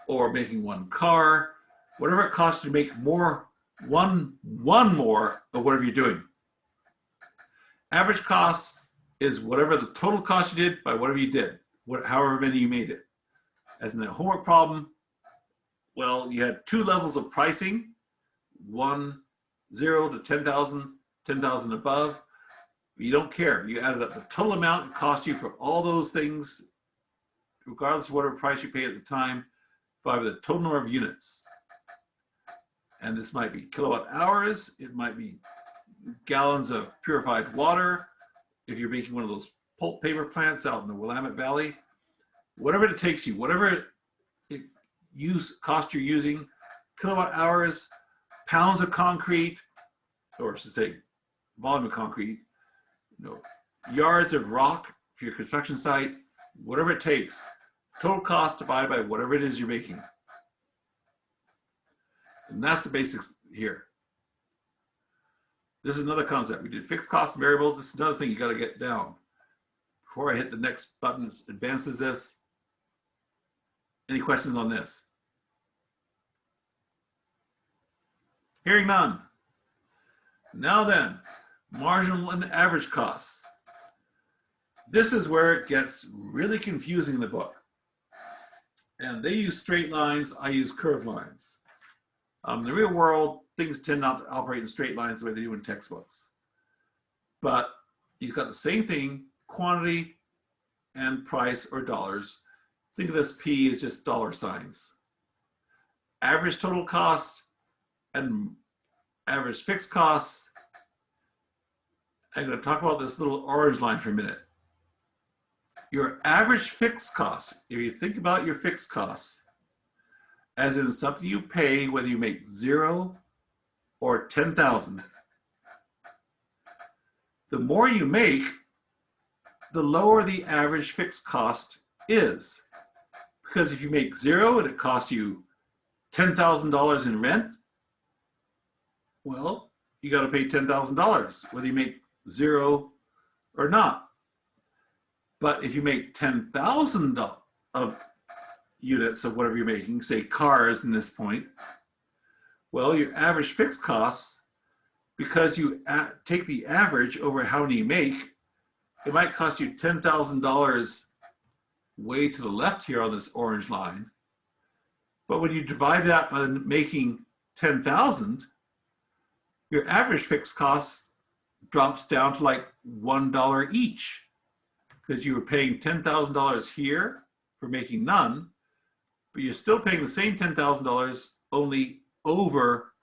or making 1 car, whatever it costs to make one more of whatever you're doing. Average cost is whatever the total cost you did by whatever you did, however many you made it. As in the homework problem, well, you had 2 levels of pricing, 0 to 10,000, 10,000 above. You don't care. You added up the total amount it cost you for all those things, regardless of whatever price you paid at the time, by the total number of units. And this might be kilowatt hours. It might be gallons of purified water. If you're making one of those pulp paper plants out in the Willamette Valley, whatever it takes you, whatever cost you're using, kilowatt hours, pounds of concrete, or I should say volume of concrete, yards of rock for your construction site, whatever it takes, total cost divided by whatever it is you're making. And that's the basics here. This is another concept. We did fixed costs and variables. This is another thing you got to get down. Before I hit the next button, advances this. Any questions on this? Hearing none. Now then, marginal and average costs. This is where it gets really confusing in the book. And they use straight lines, I use curved lines. In the real world, things tend not to operate in straight lines the way they do in textbooks. But you've got the same thing, quantity and price or dollars. Think of this P as just dollar signs. Average total cost and average fixed costs. I'm going to talk about this little orange line for a minute. Your average fixed costs, if you think about your fixed costs, as in something you pay whether you make 0 or 10,000, the more you make, the lower the average fixed cost is. Because if you make 0 and it costs you $10,000 in rent, well, you got to pay $10,000 whether you make 0 or not. But if you make 10,000 of units of whatever you're making, say cars in this point, well, your average fixed costs, because you take the average over how many you make, it might cost you $10,000 way to the left here on this orange line. But when you divide that by making 10,000, your average fixed cost drops down to like $1 each, because you were paying $10,000 here for making none, but you're still paying the same $10,000 only over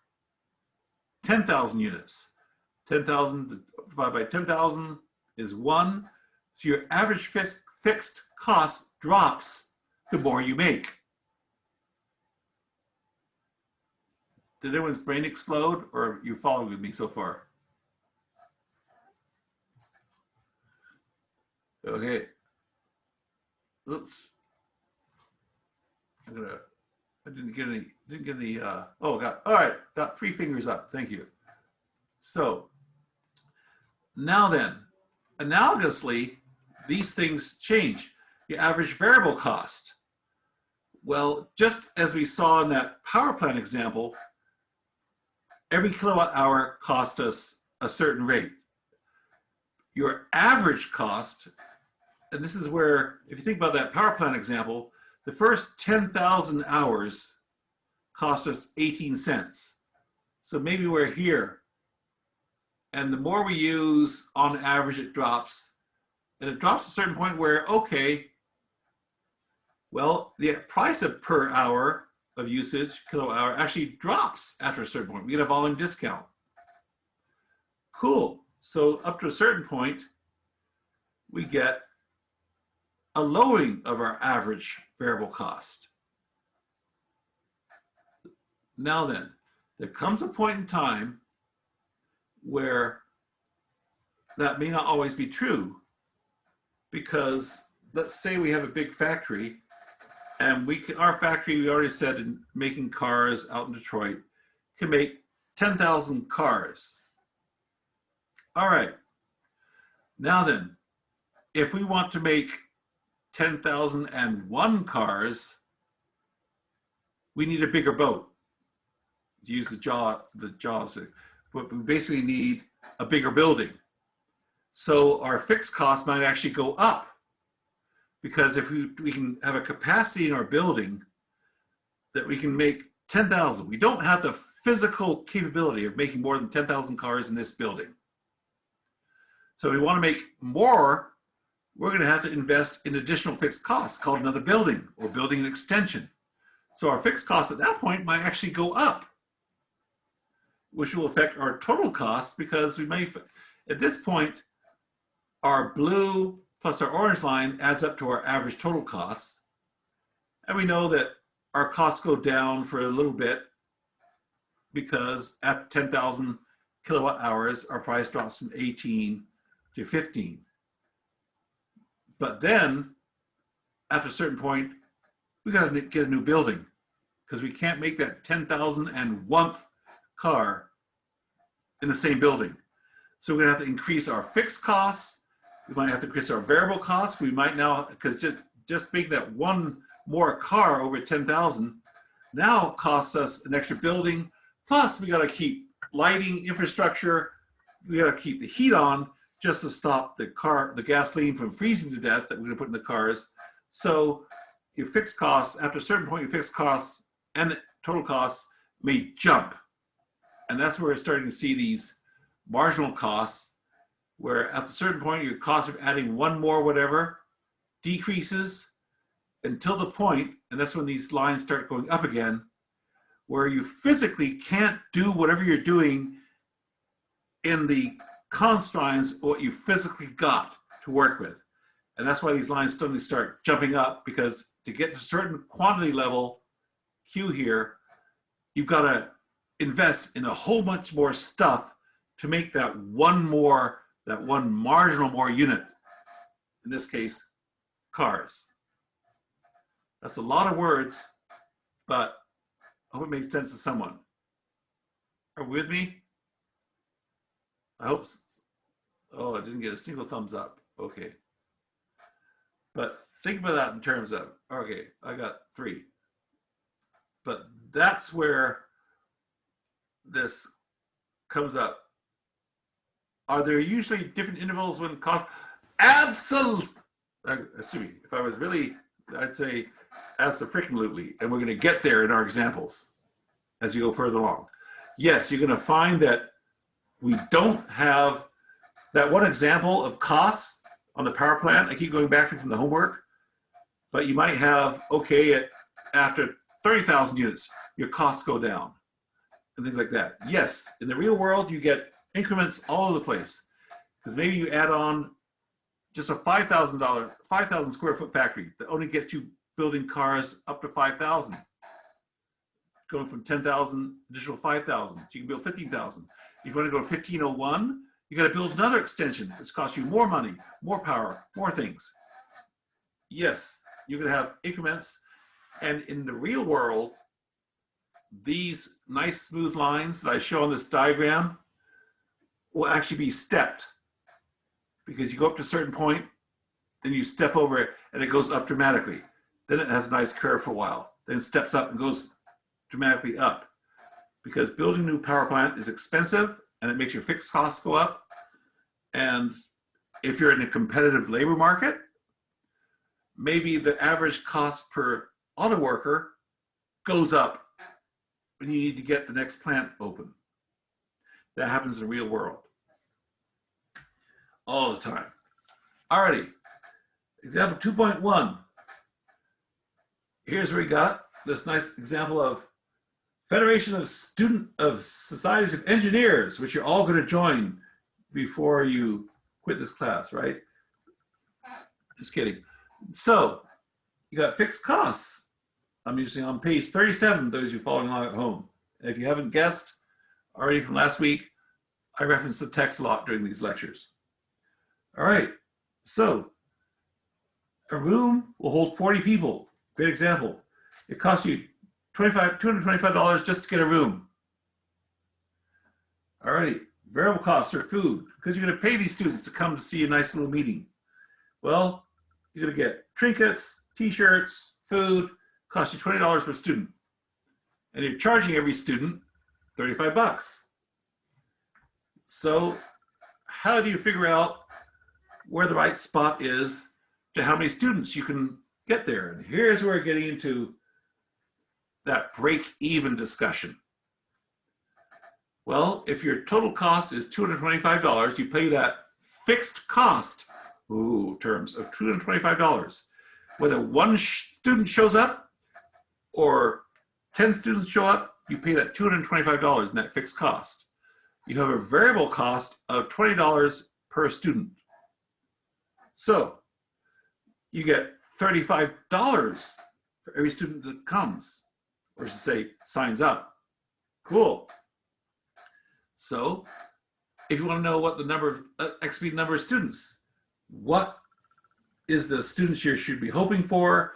10,000 units. 10,000 divided by 10,000 is 1. So your average fixed cost drops the more you make. Did anyone's brain explode, or are you following with me so far? Okay. Oops. I didn't get any, oh, all right, got 3 fingers up, thank you. So, now then, analogously, these things change. The average variable cost. Well, just as we saw in that power plant example, every kilowatt hour cost us a certain rate. Your average cost, and this is where, if you think about that power plant example, the first 10,000 hours cost us 18 cents. So maybe we're here. And the more we use, on average, it drops. And it drops to a certain point where, okay, well, the price of per hour of usage, kilowatt hour, actually drops after a certain point. We get a volume discount. Cool. So up to a certain point, we get a lowering of our average variable cost. Now then, there comes a point in time where that may not always be true, because let's say we have a big factory, and our factory, we already said, in making cars out in Detroit, can make 10,000 cars. All right. Now then, if we want to make 10,001 cars, we need a bigger boat. To use the jaws, but we basically need a bigger building. So our fixed cost might actually go up, because if we can have a capacity in our building that we can make 10,000. We don't have the physical capability of making more than 10,000 cars in this building. So if we want to make more, we're going to have to invest in additional fixed costs called another building or building an extension. So our fixed costs at that point might actually go up, which will affect our total costs, because we may, at this point, our blue plus our orange line adds up to our average total costs. And we know that our costs go down for a little bit, because at 10,000 kilowatt hours, our price drops from 18 to 15. But then, after a certain point, we got to get a new building, because we can't make that 10,001th car in the same building. So we're going to have to increase our fixed costs. We might have to increase our variable costs. We might now, because just making that one more car over 10,000 now costs us an extra building. Plus, we got to keep lighting infrastructure. We got to keep the heat on just to stop the gasoline from freezing to death that we're going to put in the cars. So your fixed costs, after a certain point, your fixed costs and total costs may jump. And that's where we're starting to see these marginal costs, where at a certain point, your cost of adding one more whatever decreases until the point, and that's when these lines start going up again, where you physically can't do whatever you're doing in the constraints of what you physically got to work with. And that's why these lines suddenly start jumping up, because to get to a certain quantity level, Q here, you've got to invest in a whole bunch more stuff to make that one marginal more unit, in this case, cars. That's a lot of words, but I hope it makes sense to someone. Are we with me? I hope so. Oh, I didn't get a single thumbs up. Okay. But think about that in terms of, okay, I got 3. But that's where this comes up. Are there usually different intervals when cost? Absolutely. Excuse me. If I was really, I'd say absolutely. And we're going to get there in our examples as you go further along. Yes, you're going to find that we don't have that one example of costs on the power plant. I keep going back to from the homework, but you might have, okay, after 30,000 units, your costs go down and things like that. Yes, in the real world, you get increments all over the place, because maybe you add on just a $5,000 square foot factory that only gets you building cars up to 5,000, going from 10,000 additional 5,000. So you can build 15,000. If you want to go to 1501, you got to build another extension, which costs you more money, more power, more things. Yes, you're going to have increments. And in the real world, these nice smooth lines that I show on this diagram will actually be stepped, because you go up to a certain point, then you step over it and it goes up dramatically. Then it has a nice curve for a while. Then it steps up and goes dramatically up, because building a new power plant is expensive and it makes your fixed costs go up. And if you're in a competitive labor market, maybe the average cost per auto worker goes up when you need to get the next plant open. That happens in the real world all the time. Alrighty, example 2.1. Here's where we got this nice example of Federation of Societies of Engineers, which you're all going to join before you quit this class, right? Just kidding. So you got fixed costs. I'm using on page 37, those of you following along at home. And if you haven't guessed already from last week, I reference the text a lot during these lectures. All right, so a room will hold 40 people. Great example. It costs you $225 just to get a room. All righty, variable costs are food, because you're going to pay these students to come to see a nice little meeting. Well, you're going to get trinkets, t-shirts, food, cost you $20 per student. And you're charging every student 35 bucks. So how do you figure out where the right spot is to how many students you can get there? And here's where we're getting into that break-even discussion. Well, if your total cost is $225, you pay that fixed cost, terms of $225. Whether one student shows up or 10 students show up, you pay that $225 in that fixed cost. You have a variable cost of $20 per student. So you get $35 for every student that comes, or I should say signs up. Cool. So if you want to know what the number of expected number of students, what is the students you should be hoping for,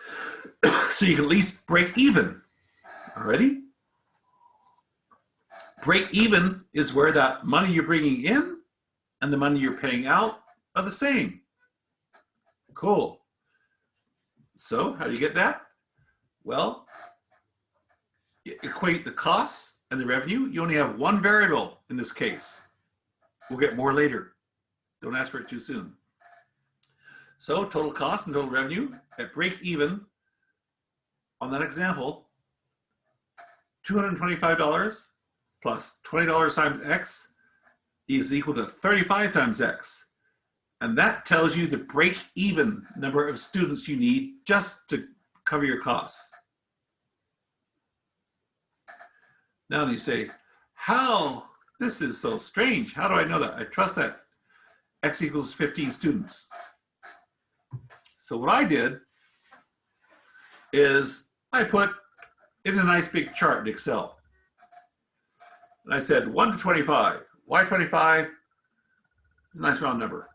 so you can at least break even. Alrighty? Break even is where that money you're bringing in and the money you're paying out are the same. Cool. So how do you get that? Well, you equate the costs and the revenue. You only have one variable in this case. We'll get more later. Don't ask for it too soon. So total cost and total revenue at break even on that example, $225 plus $20 times X is equal to 35 times X. And that tells you the break-even number of students you need just to cover your costs. Now you say, how? This is so strange. How do I know that? I trust that X equals 15 students. So what I did is I put in a nice big chart in Excel. And I said 1 to 25. Why 25? It's a nice round number.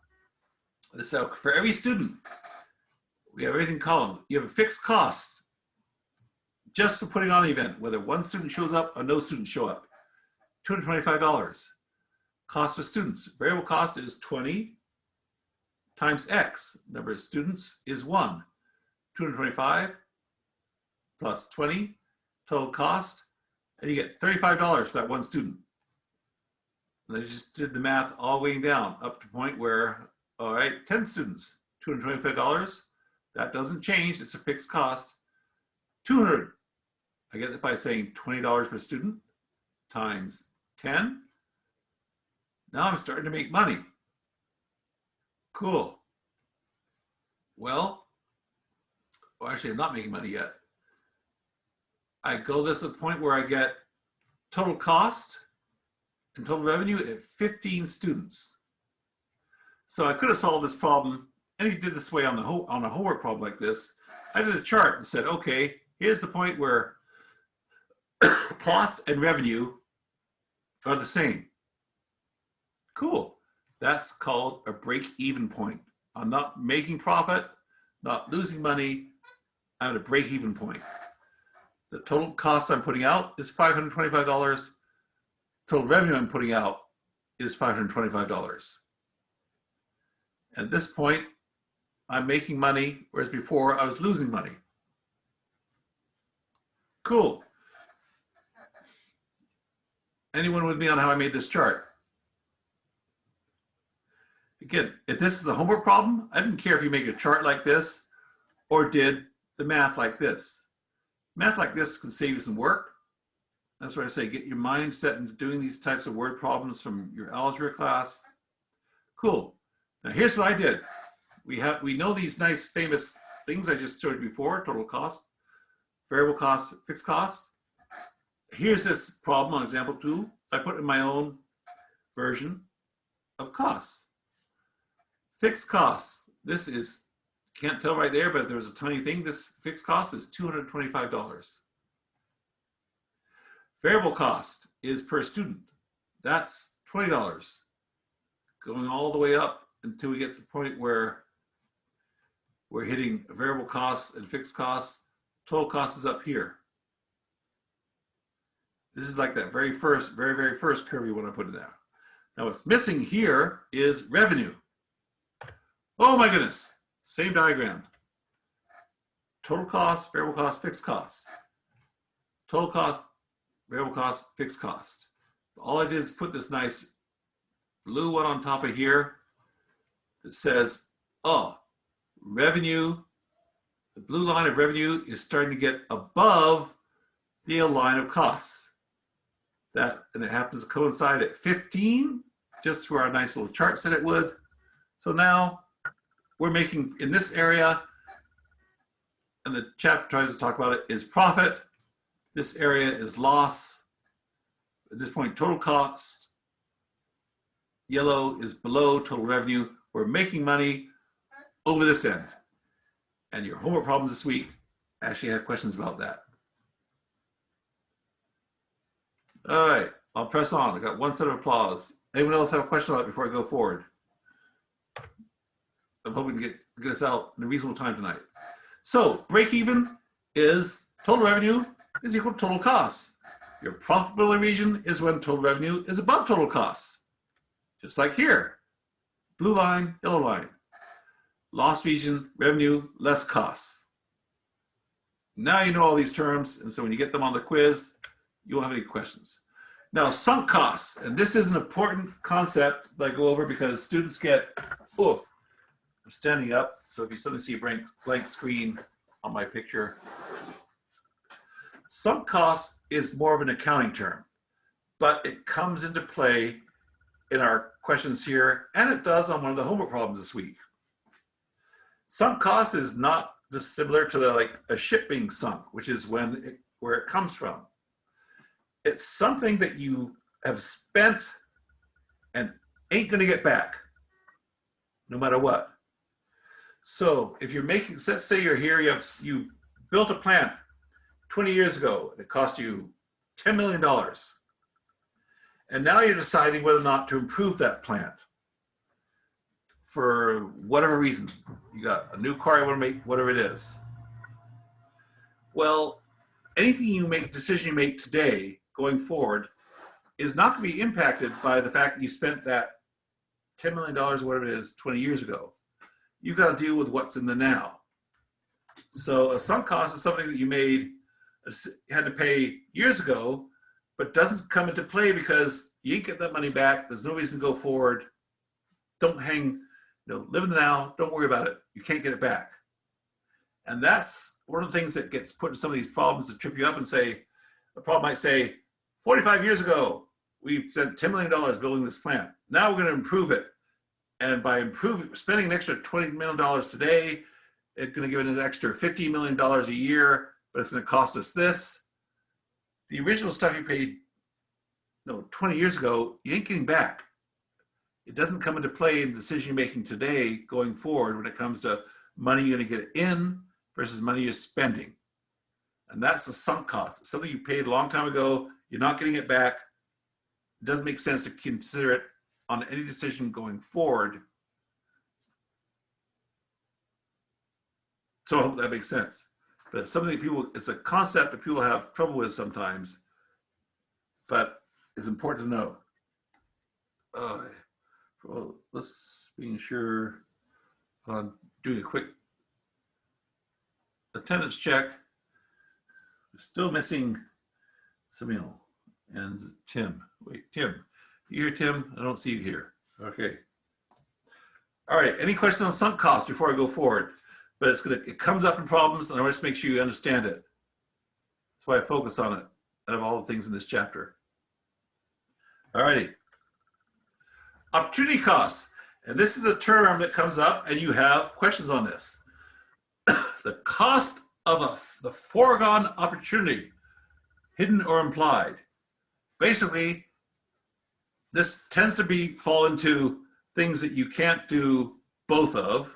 So for every student, we have everything column. You have a fixed cost just for putting on the event, whether one student shows up or no students show up. $225. Cost for students. Variable cost is 20 times X. Number of students is 1. 225 plus 20, total cost, and you get $35 for that one student. And I just did the math all the way down up to the point where, all right, 10 students, $225. That doesn't change, it's a fixed cost. 200, I get it by saying $20 per student times 10. Now I'm starting to make money. Cool. Well, actually I'm not making money yet. I go this to the point where I get total cost and total revenue at 15 students. So I could have solved this problem, and if you did this way on a homework problem like this, I did a chart and said, okay, here's the point where cost and revenue are the same. Cool. That's called a break-even point. I'm not making profit, not losing money. I'm at a break-even point. The total cost I'm putting out is $525. Total revenue I'm putting out is $525. At this point, I'm making money, whereas before I was losing money. Cool. Anyone with me on how I made this chart? Again, if this is a homework problem, I didn't care if you make a chart like this or did the math like this. Math like this can save you some work. That's why I say get your mind set into doing these types of word problems from your algebra class. Cool. Now here's what I did. We know these nice famous things I just showed you before: total cost, variable cost, fixed cost. Here's this problem on example 2. I put in my own version of costs. Fixed costs. This is, can't tell right there, but if there was a tiny thing, this fixed cost is $225. Variable cost is per student. That's $20. Going all the way up until we get to the point where we're hitting variable costs and fixed costs. Total cost is up here. This is like that very first curve you want to put in there. Now what's missing here is revenue. Oh my goodness, same diagram. Total cost, variable cost, fixed cost. Total cost, variable cost, fixed cost. All I did is put this nice blue one on top of here that says, oh, revenue, the blue line of revenue is starting to get above the line of costs. And it happens to coincide at 15, just where our nice little chart said it would. So now we're making, in this area, and the chapter tries to talk about it, is profit. This area is loss. At this point, total cost. Yellow is below total revenue. We're making money over this end. And your homework problems this week actually had questions about that. All right, I'll press on. I got one set of applause. Anyone else have a question about it before I go forward? I'm hoping to get us out in a reasonable time tonight. So break even is total revenue is equal to total costs. Your profitability region is when total revenue is above total costs. Just like here, blue line, yellow line. Loss region, revenue, less costs. Now you know all these terms, and so when you get them on the quiz, you won't have any questions. Now, sunk costs, and this is an important concept that I go over because students get, oof, I'm standing up, so if you suddenly see a blank screen on my picture. Sunk cost is more of an accounting term. but it comes into play in our questions here, and it does on one of the homework problems this week. Sunk cost is not dissimilar to like a ship being sunk, which is where it comes from. It's something that you have spent and ain't going to get back, no matter what. So if you're making, let's say you're here, you built a plant 20 years ago, it cost you $10 million. And now you're deciding whether or not to improve that plant for whatever reason. You got a new car you want to make, whatever it is. Well, anything you make, decision you make today going forward is not going to be impacted by the fact that you spent that $10 million or whatever it is 20 years ago. You've got to deal with what's in the now. So a sunk cost is something that you had to pay years ago, but doesn't come into play because you ain't get that money back. There's no reason to go forward. Don't hang, live in the now. Don't worry about it. You can't get it back. And that's one of the things that gets put in some of these problems that trip you up and say, the problem might say, 45 years ago, we spent $10 million building this plant. Now we're going to improve it. And by spending an extra $20 million today, it's going to give it an extra $50 million a year, but it's going to cost us this. The original stuff you paid 20 years ago, you ain't getting back. It doesn't come into play in the decision you're making today going forward when it comes to money you're going to get in versus money you're spending. And that's the sunk cost. It's something you paid a long time ago. You're not getting it back. It doesn't make sense to consider it on any decision going forward. So I hope that makes sense. But it's something that it's a concept that people have trouble with sometimes, but it's important to know. Well, let's being sure on doing a quick attendance check. We're still missing Samuel and Tim. Wait, Tim. You here, Tim? I don't see you here. Okay. All right. Any questions on sunk cost before I go forward? But it comes up in problems, and I want to make sure you understand it. That's why I focus on it out of all the things in this chapter. All righty. Opportunity costs. And this is a term that comes up, and you have questions on this. The cost of the foregone opportunity, hidden or implied. Basically, this tends to fall into things that you can't do both of.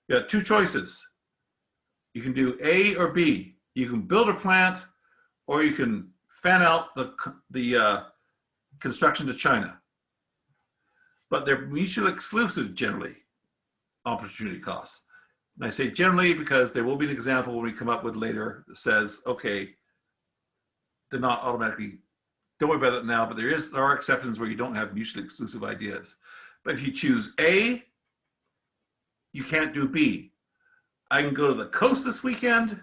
You got two choices. You can do A or B. You can build a plant, or you can fan out the construction to China. But they're mutually exclusive generally, opportunity costs. And I say generally because there will be an example when we come up with later that says, okay, they're not automatically, don't worry about it now, but there are exceptions where you don't have mutually exclusive ideas. But if you choose A, you can't do B. I can go to the coast this weekend,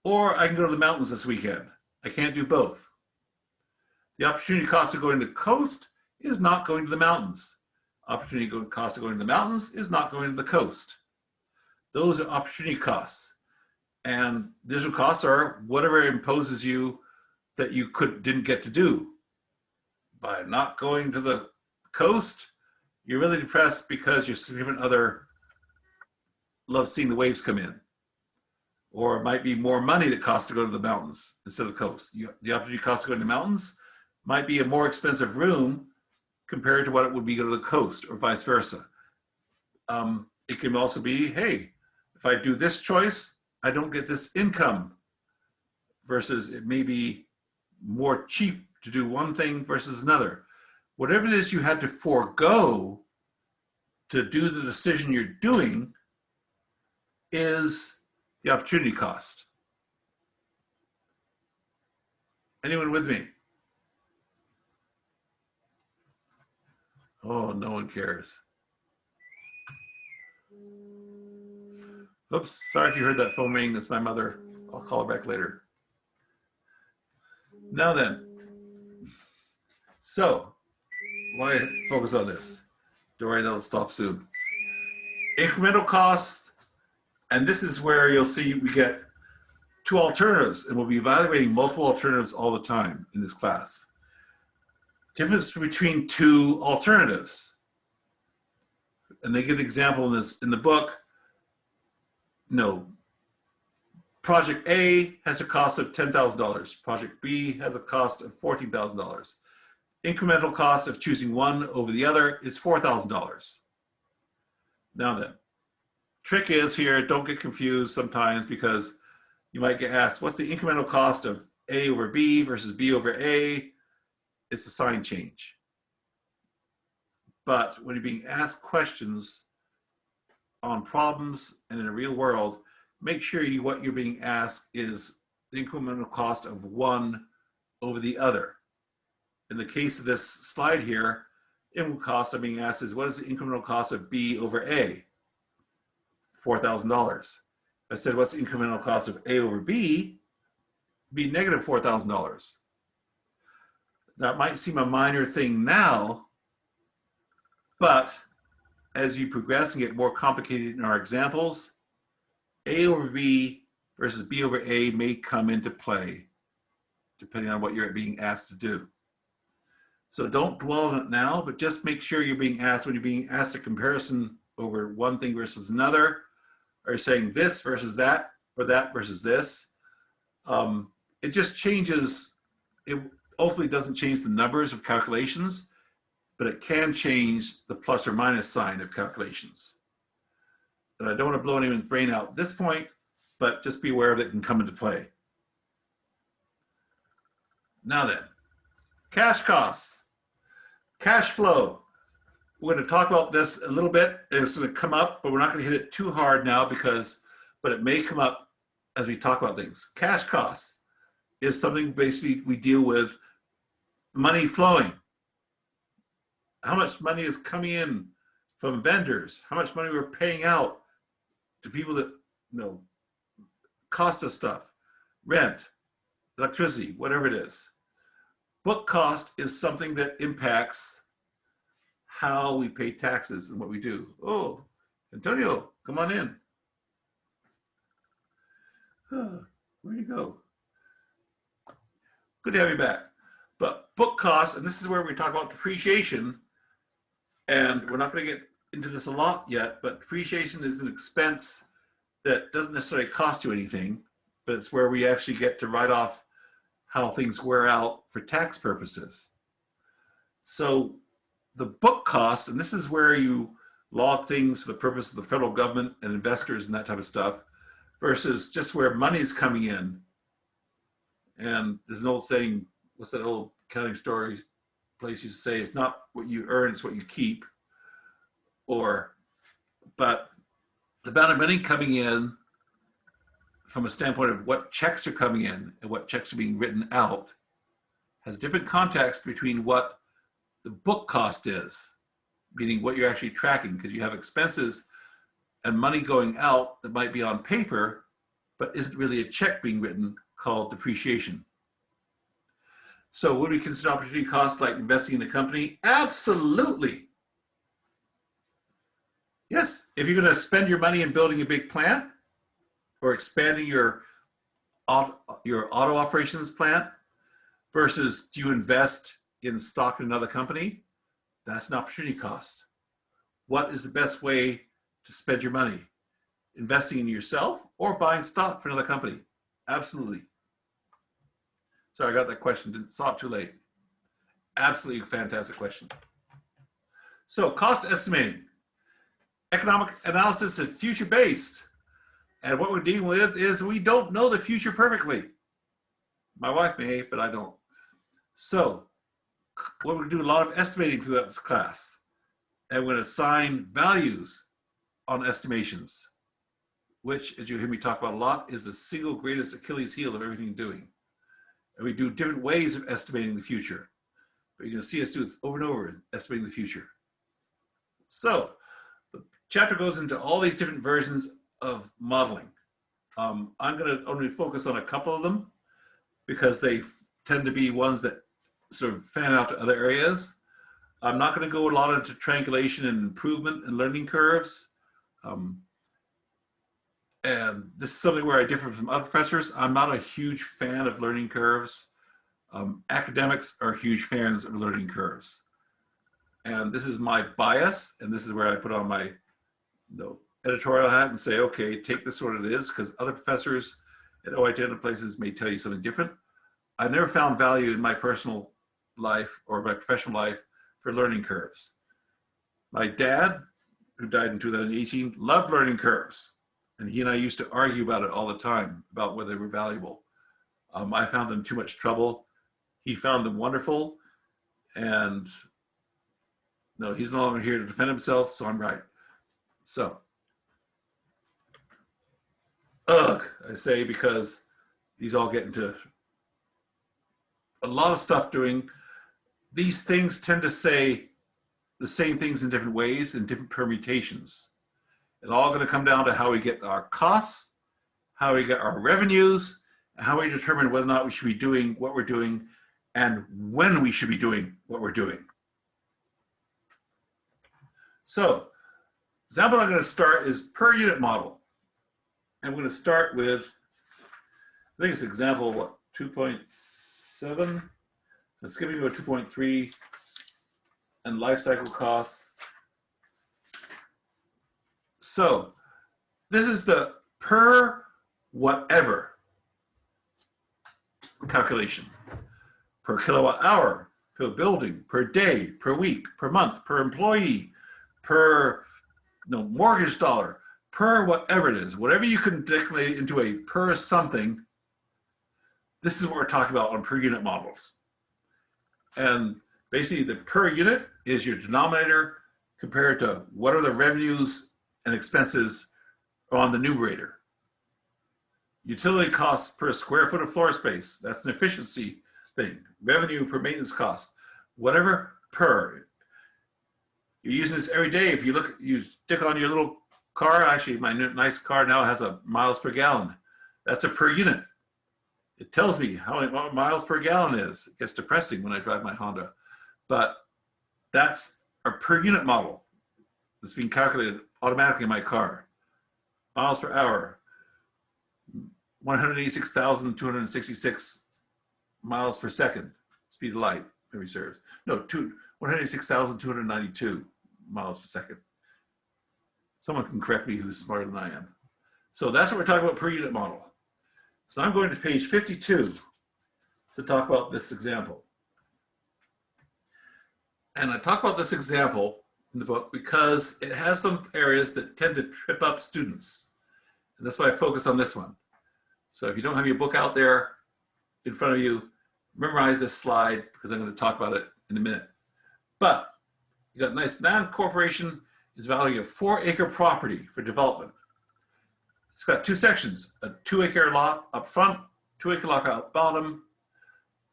or I can go to the mountains this weekend. I can't do both. The opportunity cost of going to the coast is not going to the mountains. Opportunity cost of going to the mountains is not going to the coast. Those are opportunity costs. And additional costs are whatever imposes you that you didn't get to do. By not going to the coast, you're really depressed because your significant other loves seeing the waves come in. Or it might be more money that costs to go to the mountains instead of the coast. The opportunity cost of going to the mountains might be a more expensive room compared to what it would be to go to the coast, or vice versa. It can also be, hey, if I do this choice, I don't get this income, versus it may be more cheap to do one thing versus another. Whatever it is you had to forego to do the decision you're doing is the opportunity cost. Anyone with me? Oh, no one cares. Oops, sorry if you heard that phone ring. That's my mother. I'll call her back later. Now then, so why focus on this? Don't worry, that'll stop soon. Incremental costs, and this is where you'll see we get two alternatives, and we'll be evaluating multiple alternatives all the time in this class. difference between two alternatives. And they give an example in the book. No, project A has a cost of $10,000. Project B has a cost of $14,000. Incremental cost of choosing one over the other is $4,000. Now then, trick is here, don't get confused sometimes, because you might get asked, what's the incremental cost of A over B versus B over A? It's a sign change. But when you're being asked questions on problems and in the real world, make sure what you're being asked is the incremental cost of one over the other. In the case of this slide here, incremental cost I'm being asked is, what is the incremental cost of B over A? $4,000. I said, what's the incremental cost of A over B? Be negative $4,000. Now, it might seem a minor thing now, but as you progress and get more complicated in our examples, A over B versus B over A may come into play, depending on what you're being asked to do. So don't dwell on it now, but just make sure you're being asked, when you're being asked a comparison over one thing versus another, or saying this versus that, or that versus this. It just changes, it ultimately doesn't change the numbers of calculations, but it can change the plus or minus sign of calculations. And I don't want to blow anyone's brain out at this point, but just be aware of it and come into play. Now then, cash costs, cash flow. We're going to talk about this a little bit, and it's going to come up, but we're not going to hit it too hard now but it may come up as we talk about things. Cash costs is something basically we deal with money flowing. How much money is coming in from vendors? How much money we're paying out to people that cost us stuff, rent, electricity, whatever it is. Book cost is something that impacts how we pay taxes and what we do. Oh, Antonio, come on in. Where'd you go? Good to have you back. But book costs, and this is where we talk about depreciation, and we're not going to get into this a lot yet, but depreciation is an expense that doesn't necessarily cost you anything, but it's where we actually get to write off how things wear out for tax purposes. So the book cost, and this is where you log things for the purpose of the federal government and investors and that type of stuff, versus just where money's coming in. And there's an old saying, what's that old accounting story place used to say, it's not what you earn, it's what you keep. But the amount of money coming in from a standpoint of what checks are coming in and what checks are being written out has different context between what the book cost is, meaning what you're actually tracking, because you have expenses and money going out that might be on paper, but isn't really a check being written, called depreciation. So would we consider opportunity costs like investing in a company? Absolutely. Yes, if you're going to spend your money in building a big plant or expanding your auto operations plant versus do you invest in stock in another company, that's an opportunity cost. What is the best way to spend your money? Investing in yourself or buying stock for another company? Absolutely. Sorry, I got that question. Didn't saw it too late. Absolutely fantastic question. So cost estimating. Economic analysis is future-based. And what we're dealing with is we don't know the future perfectly. My wife may, but I don't. So we're going to do a lot of estimating throughout this class. And we're going to assign values on estimations, which, as you hear me talk about a lot, is the single greatest Achilles heel of everything doing. And we do different ways of estimating the future. But you're going to see us do this over and over, estimating the future. So the chapter goes into all these different versions of modeling. I'm going to only focus on a couple of them because they tend to be ones that sort of fan out to other areas. I'm not going to go a lot into triangulation and improvement and learning curves. And this is something where I differ from other professors. I'm not a huge fan of learning curves. Academics are huge fans of learning curves. And this is my bias, and this is where I put on my editorial hat and say, okay, take this what it is, because other professors at OIT places may tell you something different. I've never found value in my personal life or my professional life for learning curves. My dad, who died in 2018, loved learning curves. And he and I used to argue about it all the time, about whether they were valuable. I found them too much trouble. He found them wonderful. And no, he's no longer here to defend himself, so I'm right. So, ugh, I say, because these all get into a lot of stuff doing. These things tend to say the same things in different ways, in different permutations. It's all going to come down to how we get our costs, how we get our revenues, and how we determine whether or not we should be doing what we're doing and when we should be doing what we're doing. So, the example I'm going to start is per unit model. I'm going to start with, I think it's example, what, 2.7? Let's give you a 2.3 and life cycle costs. So this is the per whatever calculation. Per kilowatt hour, per building, per day, per week, per month, per employee, per mortgage dollar, per whatever it is. Whatever you can declinate into a per something, this is what we're talking about on per unit models. And basically the per unit is your denominator compared to what are the revenues and expenses on the numerator. Utility costs per square foot of floor space, that's an efficiency thing. Revenue per maintenance cost, whatever per. You're using this every day. If you stick on your little car, actually my nice car now has a miles per gallon. That's a per unit. It tells me how many miles per gallon is. It gets depressing when I drive my Honda. But that's a per unit model that's being calculated automatically in my car. Miles per hour, 186,266 miles per second, speed of light, maybe serves. No, 186,292 miles per second. Someone can correct me who's smarter than I am. So that's what we're talking about per unit model. So I'm going to page 52 to talk about this example. And I talk about this example in the book because it has some areas that tend to trip up students. And that's why I focus on this one. So if you don't have your book out there in front of you, memorize this slide because I'm going to talk about it in a minute. But you got nice non-corporation is valuing a 4-acre property for development. It's got two sections, a 2-acre lot up front, 2-acre lot out bottom,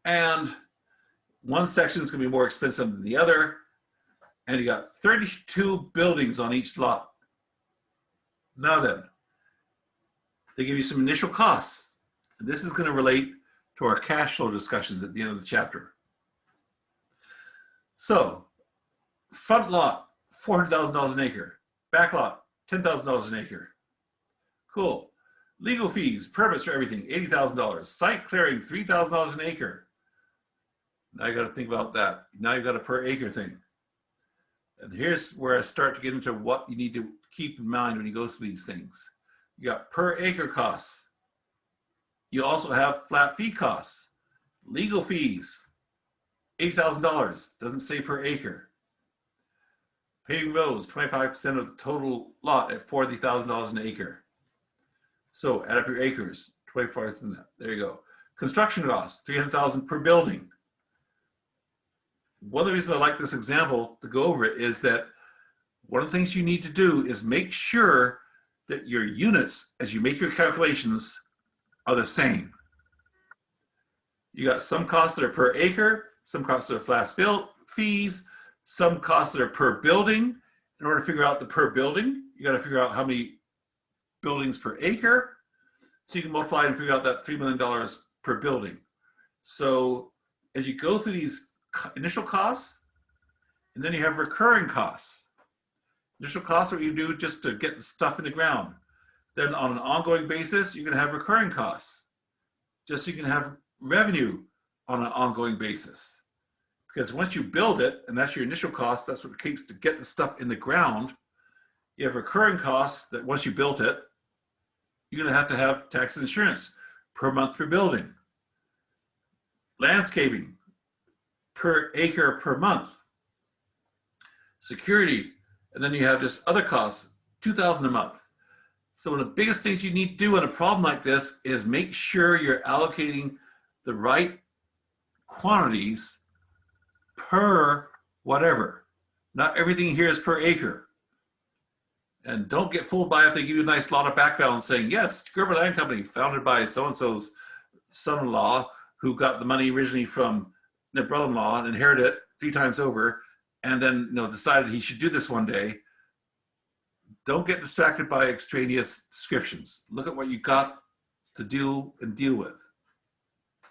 and one section is going to be more expensive than the other, and you got 32 buildings on each lot. Now then, they give you some initial costs, and this is going to relate to our cash flow discussions at the end of the chapter. So, front lot, $400,000 an acre. Back lot, $10,000 an acre. Cool. Legal fees, permits for everything, $80,000. Site clearing, $3,000 an acre. Now you got to think about that. Now you got a per acre thing. And here's where I start to get into what you need to keep in mind when you go through these things. You got per acre costs. You also have flat fee costs. Legal fees, $80,000. Doesn't say per acre. Paving roads, 25% of the total lot at $40,000 an acre. So add up your acres, 25% of that. There you go. Construction costs, $300,000 per building. One of the reasons I like this example to go over it is that one of the things you need to do is make sure that your units, as you make your calculations, are the same. You got some costs that are per acre, some costs that are flat fees, some costs that are per building. In order to figure out the per building, you got to figure out how many buildings per acre. So you can multiply and figure out that $3 million per building. So as you go through these initial costs, and then you have recurring costs. Initial costs are what you do just to get the stuff in the ground. Then on an ongoing basis, you're going to have recurring costs. Just so you can have revenue on an ongoing basis. Because once you build it, and that's your initial cost, that's what it takes to get the stuff in the ground, you have recurring costs that once you built it, you're going to have tax and insurance per month per building. Landscaping per acre per month. Security, and then you have just other costs, $2,000 a month. So one of the biggest things you need to do on a problem like this is make sure you're allocating the right quantities per whatever. Not everything here is per acre. And don't get fooled by if they give you a nice lot of background saying, yes, Gerber Land Company, founded by so-and-so's son-in-law, who got the money originally from their brother-in-law and inherited it 3 times over, and then decided he should do this one day. Don't get distracted by extraneous descriptions. Look at what you got to do and deal with.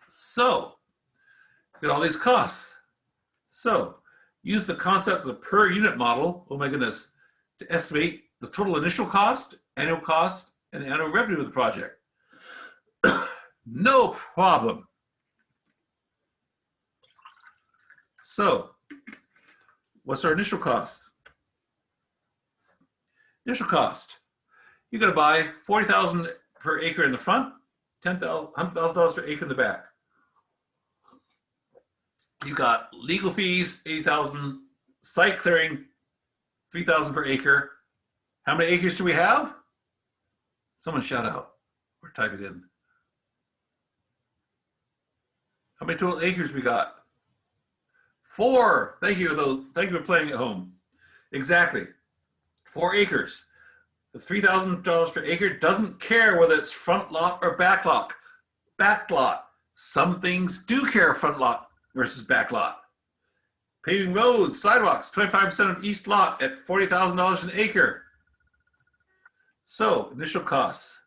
So, get all these costs. So, use the concept of the per unit model, oh my goodness, to estimate the total initial cost, and annual revenue of the project. No problem. So, what's our initial cost? Initial cost. You're going to buy $40,000 per acre in the front, $100,000 per acre in the back. You got legal fees, $80,000, site clearing, $3,000 per acre. How many acres do we have? Someone shout out or type it in. How many total acres we got? 4. Thank you, though. Thank you for playing at home. Exactly. 4 acres. The $3,000 per acre doesn't care whether it's front lot or back lot. Back lot. Some things do care front lot versus back lot. Paving roads, sidewalks, 25% of each lot at $40,000 an acre. So, initial costs.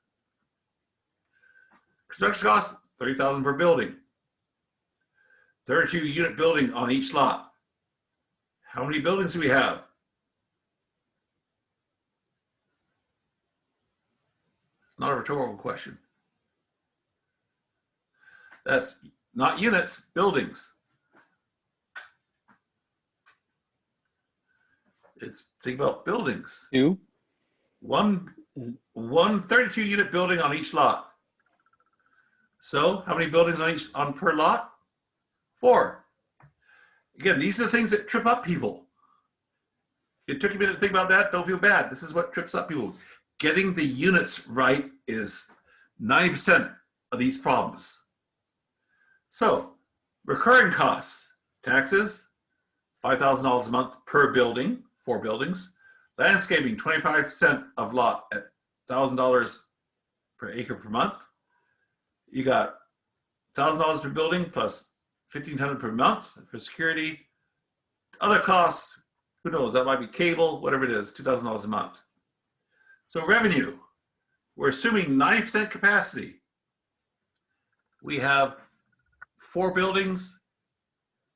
Construction costs, $30,000 per building. 32 unit building on each lot. How many buildings do we have? Not a rhetorical question. That's not units, buildings. Think about buildings. 2. One 32 unit building on each lot. So how many buildings on per lot? 4. Again, these are the things that trip up people. It took a minute to think about that. Don't feel bad. This is what trips up people. Getting the units right is 90% of these problems. So recurring costs, taxes, $5,000 a month per building, 4 buildings. Landscaping, 25% of lot at $1,000 per acre per month. You got $1,000 per building plus $1,500 per month for security. Other costs, who knows, that might be cable, whatever it is, $2,000 a month. So revenue, we're assuming 90% capacity. We have 4 buildings,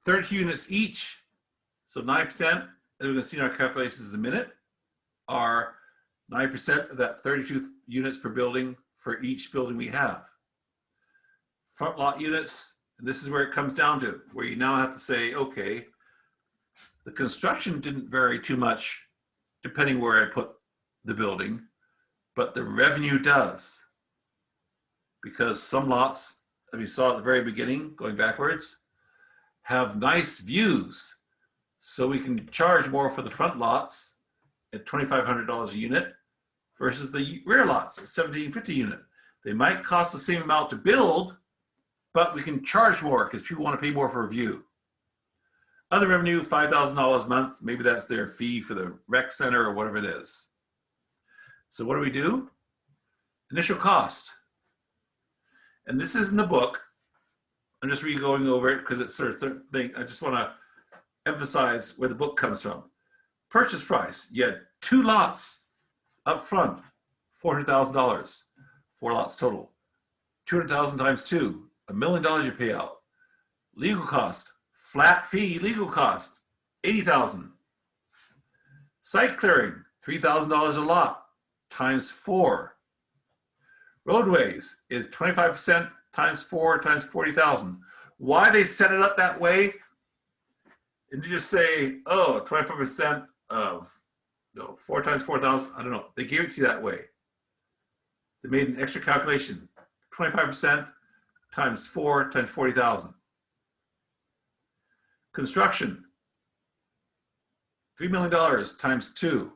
30 units each, so 9%, and we're going to see in our calculations in a minute, are 9% of that 32 units per building for each building we have. Front lot units, and this is where it comes down to, where you now have to say, okay, the construction didn't vary too much depending where I put the building, but the revenue does. Because some lots, as we saw at the very beginning, going backwards, have nice views. So we can charge more for the front lots at $2,500 a unit versus the rear lots at $1,750 a unit. They might cost the same amount to build, but we can charge more because people want to pay more for a view. Other revenue, $5,000 a month. Maybe that's their fee for the rec center or whatever it is. So what do? Initial cost. And this is in the book. I'm just going over it because it's sort of thing. I just want to emphasize where the book comes from. Purchase price. You had 2 lots up front, $400,000. 4 lots total. 200,000 times 2, $1 million you pay out. Legal cost, flat fee legal cost, $80,000. Site clearing, $3,000 a lot times 4. Roadways is 25% times 4 times 40,000. Why they set it up that way? And you just say, oh, 25% of 4 times 4,000. I don't know. They gave it to you that way. They made an extra calculation. 25% times 4 times 40,000. Construction. $3 million times 2.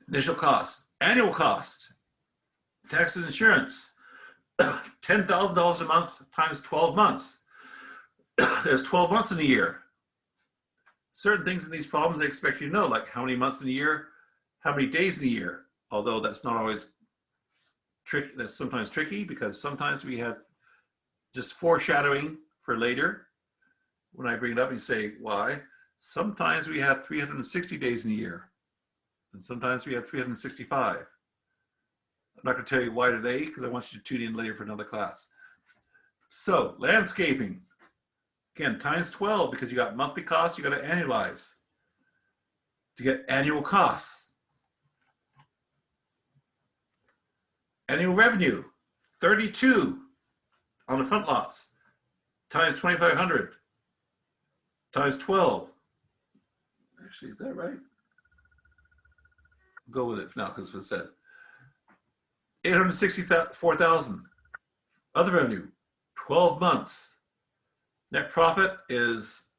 Initial cost. Annual cost. Taxes, insurance. $10,000 a month times 12 months. There's 12 months in a year. Certain things in these problems they expect you to know, like how many months in a year, how many days in a year. Although that's not always tricky. That's sometimes tricky because sometimes we have just foreshadowing for later. When I bring it up and you say, why? Sometimes we have 360 days in a year. And sometimes we have 365. I'm not going to tell you why today because I want you to tune in later for another class. So, landscaping. Again, times 12 because you got monthly costs, you got to annualize to get annual costs. Annual revenue, 32 on the front lots, times 2,500, times 12. Actually, is that right? Go with it for now because it was said. 864,000. Other revenue, 12 months. Net profit is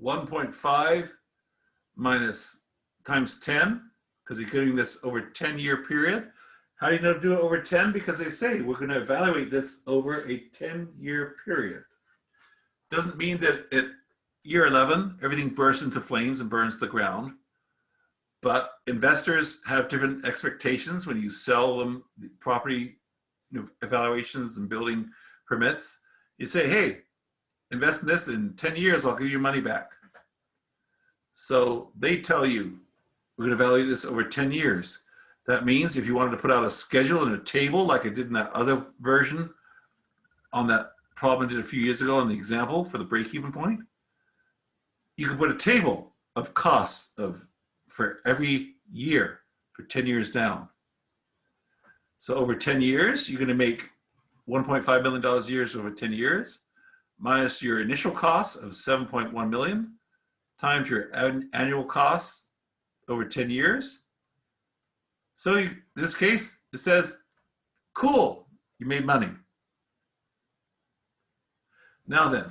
1.5 minus times 10 because you're getting this over a 10-year period. How do you know to do it over 10? Because they say we're going to evaluate this over a 10-year period. Doesn't mean that at year 11, everything bursts into flames and burns to the ground. But investors have different expectations when you sell them the property evaluations and building permits. You say, hey, invest in this in 10 years, I'll give you money back. So they tell you, we're going to evaluate this over 10 years. That means if you wanted to put out a schedule and a table like I did in that other version on that problem I did a few years ago on the example for the break-even point, you could put a table of costs for every year for 10 years down. So over 10 years, you're going to make $1.5 million a year over 10 years, minus your initial costs of $7.1 million, times your annual costs over 10 years. So in this case, it says, cool, you made money. Now then,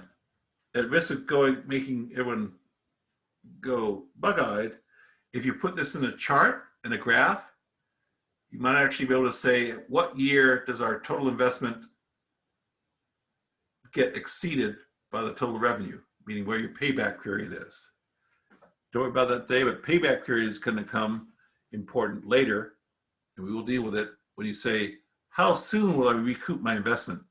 at risk of making everyone go bug-eyed, if you put this in a chart, in a graph, you might actually be able to say, what year does our total investment get exceeded by the total revenue, meaning where your payback period is. Don't worry about that today, but payback period is going to come important later, and we will deal with it when you say, how soon will I recoup my investment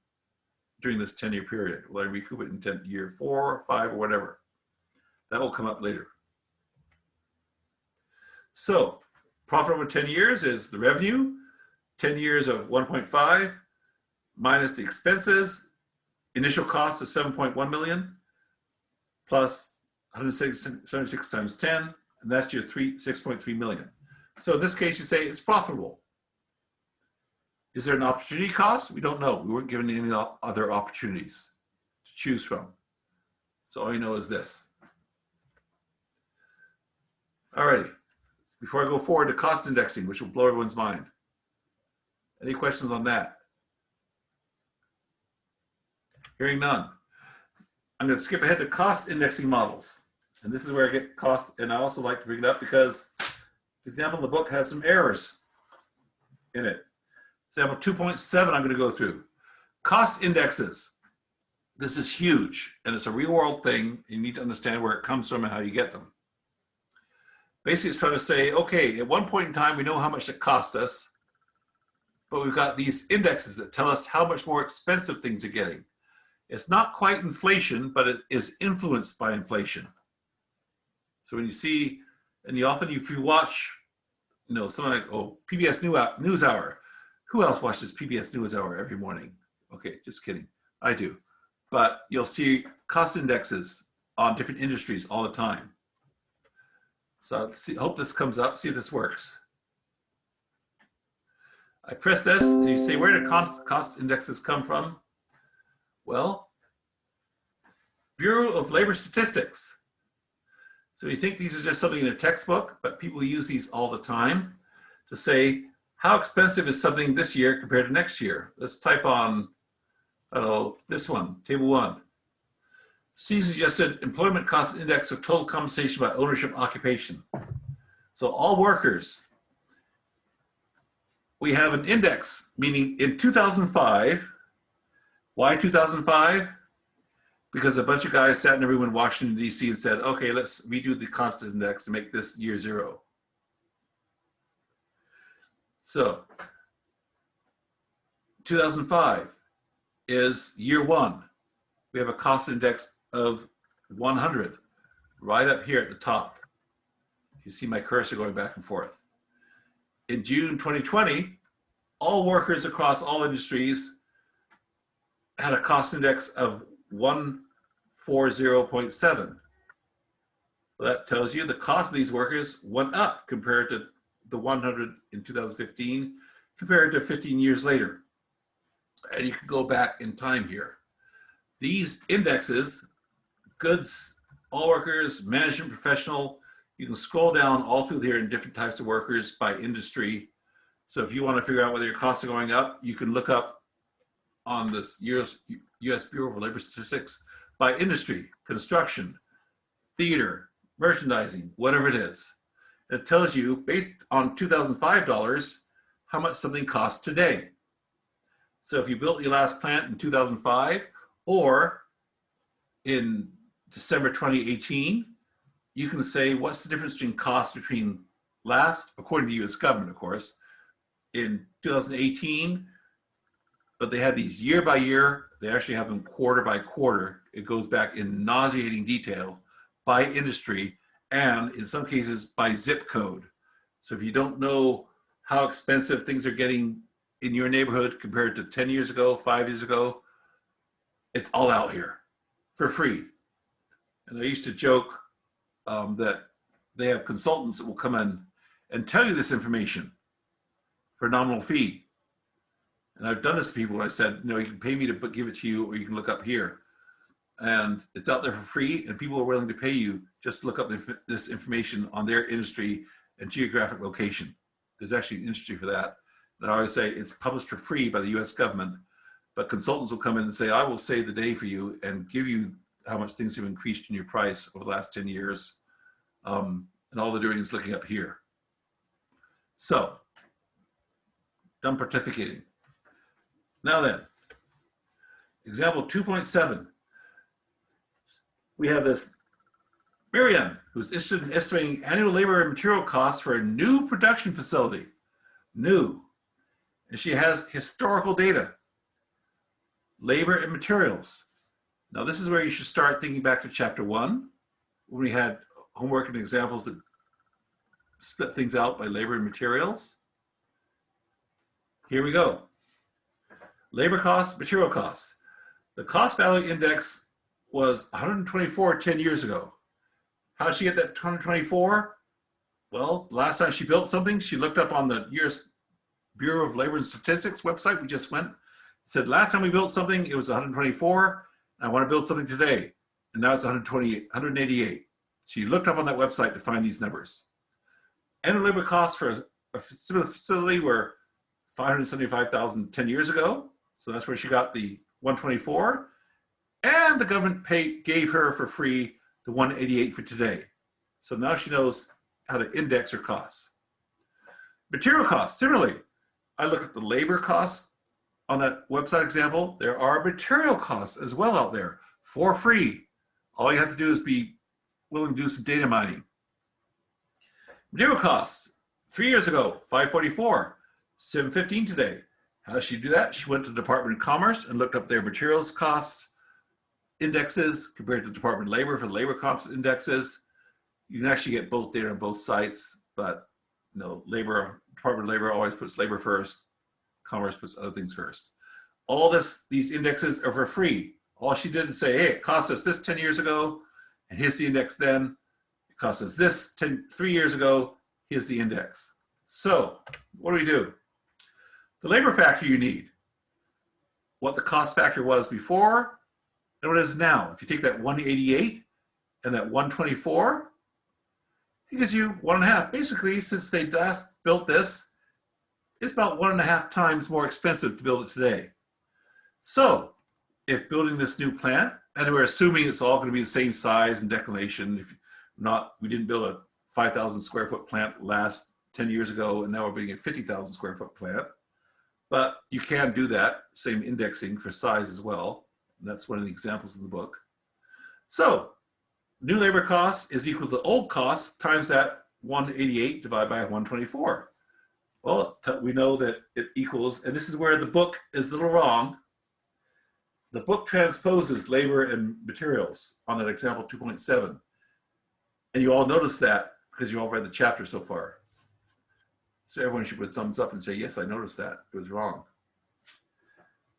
during this 10-year period? Will I recoup it in year 4 or 5 or whatever? That will come up later. So profit over 10 years is the revenue, 10 years of 1.5 minus the expenses, initial cost of 7.1 million plus 176 times 10, and that's your 6.3 million. So in this case, you say it's profitable. Is there an opportunity cost? We don't know. We weren't given any other opportunities to choose from. So all you know is this. All righty. Before I go forward to cost indexing, which will blow everyone's mind. Any questions on that? Hearing none. I'm going to skip ahead to cost indexing models. And this is where I get cost, and I also like to bring it up because the example in the book has some errors in it. Example 2.7 I'm going to go through. Cost indexes. This is huge, and it's a real world thing. You need to understand where it comes from and how you get them. Basically, it's trying to say, okay, at one point in time, we know how much it cost us, but we've got these indexes that tell us how much more expensive things are getting. It's not quite inflation, but it is influenced by inflation. So when you see, and if you watch, something like, PBS NewsHour. Who else watches PBS NewsHour every morning? Okay, just kidding. I do. But you'll see cost indexes on different industries all the time. So hope this comes up, see if this works. I press this, and you say, where did cost indexes come from? Well, Bureau of Labor Statistics. So you think these are just something in a textbook, but people use these all the time to say, how expensive is something this year compared to next year? Let's type on, this one, table 1. Season-adjusted employment cost index of total compensation by ownership occupation. So all workers, we have an index, meaning in 2005, why 2005? Because a bunch of guys sat in a room in Washington, D.C. and said, okay, let's redo the cost index and make this year 0. So 2005 is year 1. We have a cost index of 100 right up here at the top. You see my cursor going back and forth. In June 2020, all workers across all industries had a cost index of 140.7. So that tells you the cost of these workers went up compared to the 100 in 2015, compared to 15 years later. And you can go back in time here. These indexes, goods, all workers, management professional, you can scroll down all through here in different types of workers by industry. So if you want to figure out whether your costs are going up, you can look up on this US Bureau of Labor Statistics by industry, construction, theater, merchandising, whatever it is. It tells you, based on 2005 dollars, how much something costs today. So if you built your last plant in 2005 or in December 2018, you can say, what's the difference between cost between last, according to US government, of course, in 2018, but they had these year by year, they actually have them quarter by quarter. It goes back in nauseating detail by industry, and in some cases by zip code. So if you don't know how expensive things are getting in your neighborhood compared to 10 years ago, 5 years ago, it's all out here for free. And I used to joke that they have consultants that will come in and tell you this information for a nominal fee. And I've done this to people when I said, you can pay me to give it to you, or you can look up here. And it's out there for free, and people are willing to pay you just to look up this information on their industry and geographic location. There's actually an industry for that. And I always say it's published for free by the US government, but consultants will come in and say, I will save the day for you and give you how much things have increased in your price over the last 10 years. And all they're doing is looking up here. So, done pontificating. Now then, example 2.7. We have this Miriam, who's interested in estimating annual labor and material costs for a new production facility. New. And she has historical data. Labor and materials. Now this is where you should start thinking back to chapter 1, when we had homework and examples that split things out by labor and materials. Here we go. Labor costs, material costs. The cost value index was 124 10 years ago. How did she get that 124? Well, last time she built something, she looked up on the US Bureau of Labor and Statistics website. We just went. It said, last time we built something, it was 124. And I want to build something today. And now it's 188. She looked up on that website to find these numbers. Annual labor costs for a similar facility were 575,000 10 years ago. So that's where she got the 124. And the government gave her for free the 188 for today. So now she knows how to index her costs. Material costs, similarly, I look at the labor costs on that website example. There are material costs as well out there for free. All you have to do is be willing to do some data mining. Material costs, 3 years ago, 544, 715 today. How does she do that? She went to the Department of Commerce and looked up their materials costs indexes compared to the Department of Labor for the labor cost indexes. You can actually get both data on both sites, but Department of Labor always puts labor first. Commerce puts other things first. All these indexes are for free. All she did is say, hey, it cost us this 10 years ago, and here's the index then. It cost us this 3 years ago, here's the index. So what do? the labor factor you need, what the cost factor was before, and what it is now. If you take that 188 and that 124, it gives you 1.5. Basically, since they last built this, it's about 1.5 times more expensive to build it today. So if building this new plant, and we're assuming it's all going to be the same size and declination, if not, we didn't build a 5,000 square foot plant last 10 years ago, and now we're building a 50,000 square foot plant. But you can do that, same indexing for size as well. And that's one of the examples in the book. So new labor cost is equal to old cost times that 188 divided by 124. Well, we know that it equals, and this is where the book is a little wrong. The book transposes labor and materials on that example 2.7. And you all notice that because you all read the chapter so far. So everyone should put a thumbs up and say, yes, I noticed that. It was wrong.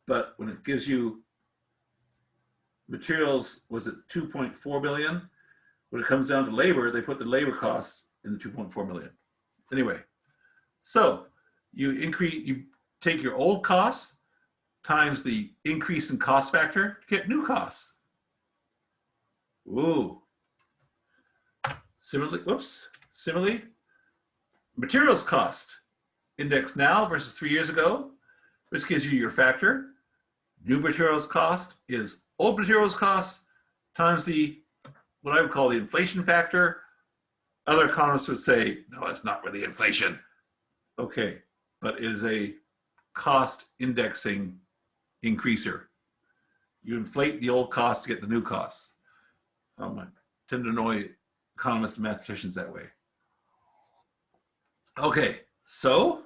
But when it gives you materials, was it 2.4 million? When it comes down to labor, they put the labor cost in the 2.4 million. Anyway, so you take your old costs times the increase in cost factor to get new costs. Ooh. Similarly, materials cost, index now versus 3 years ago, which gives you your factor. New materials cost is old materials cost times the, what I would call the inflation factor. Other economists would say, no, it's not really inflation. Okay, but it is a cost indexing increaser. You inflate the old costs to get the new costs. I tend to annoy economists and mathematicians that way. Okay, so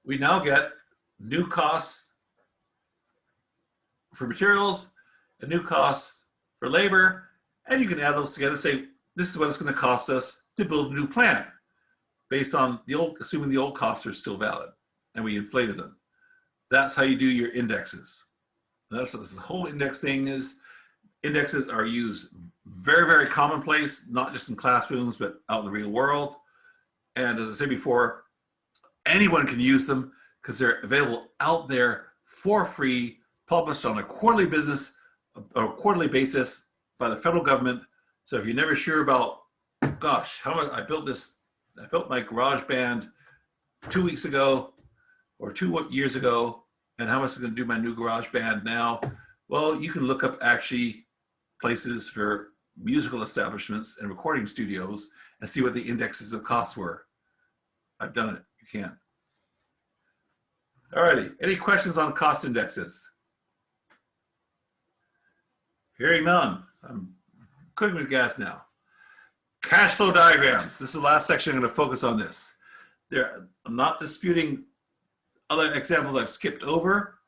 we now get new costs for materials and new costs for labor, and you can add those together and say, this is what it's going to cost us to build a new plant based on the old, assuming the old costs are still valid and we inflated them. That's how you do your indexes. That's what this whole index thing is. Indexes are used very, very commonplace, not just in classrooms, but out in the real world. And as I said before, anyone can use them because they're available out there for free, published on a quarterly basis by the federal government. So if you're never sure about, gosh, how much I built my garage band 2 weeks ago or 2 years ago, and how much is going to do my new garage band now? Well, you can look up actually places for musical establishments and recording studios and see what the indexes of costs were. I've done it. You can. All righty. Any questions on cost indexes? Hearing none. I'm cooking with gas now. Cash flow diagrams. This is the last section. I'm going to focus on this. I'm not disputing other examples I've skipped over,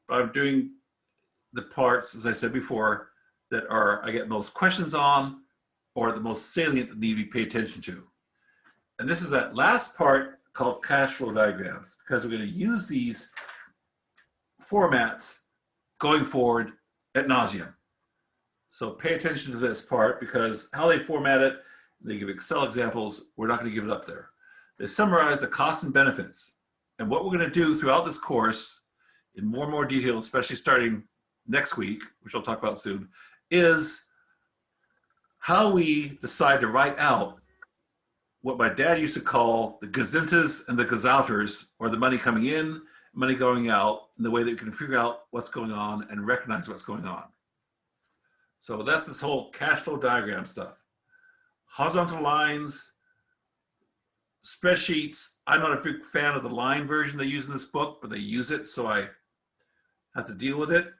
but I'm doing the parts, as I said before, that I get most questions on or the most salient that need to be paid attention to. And this is that last part called cash flow diagrams, because we're going to use these formats going forward ad nauseum. So pay attention to this part, because how they format it, they give Excel examples, we're not going to give it up there. They summarize the costs and benefits. And what we're going to do throughout this course in more and more detail, especially starting next week, which I'll talk about soon, is how we decide to write out what my dad used to call the gazintas and the gazouters, or the money coming in, money going out, and the way that you can figure out what's going on and recognize what's going on. So that's this whole cash flow diagram stuff. Horizontal lines, spreadsheets. I'm not a big fan of the line version they use in this book, but they use it, so I have to deal with it.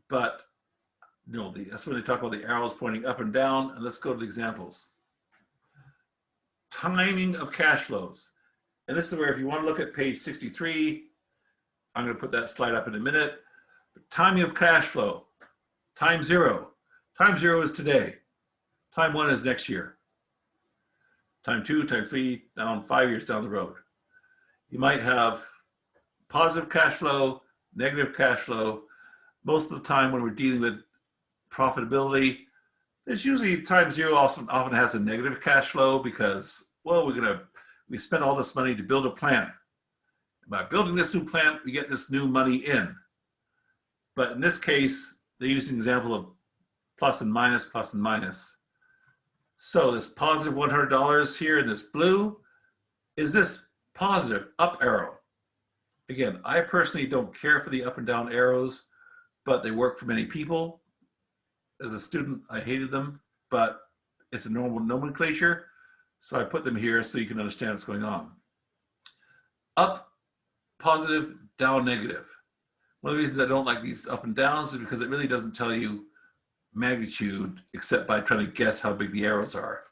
But that's when they talk about the arrows pointing up and down. And let's go to the examples. Timing of cash flows. And this is where, if you want to look at page 63, I'm going to put that slide up in a minute. But timing of cash flow. Time zero. Time zero is today. Time one is next year. Time two, time three, down 5 years down the road. You might have positive cash flow, negative cash flow. Most of the time when we're dealing with profitability, there's usually time zero often has a negative cash flow because, well, we spent all this money to build a plant. by building this new plant, we get this new money in. But in this case, they use an example of plus and minus, plus and minus. So this positive $100 here in this blue is this positive up arrow. Again, I personally don't care for the up and down arrows, but they work for many people. As a student, I hated them, but it's a normal nomenclature. So I put them here so you can understand what's going on. Up, positive, down, negative. One of the reasons I don't like these up and downs is because it really doesn't tell you magnitude except by trying to guess how big the arrows are.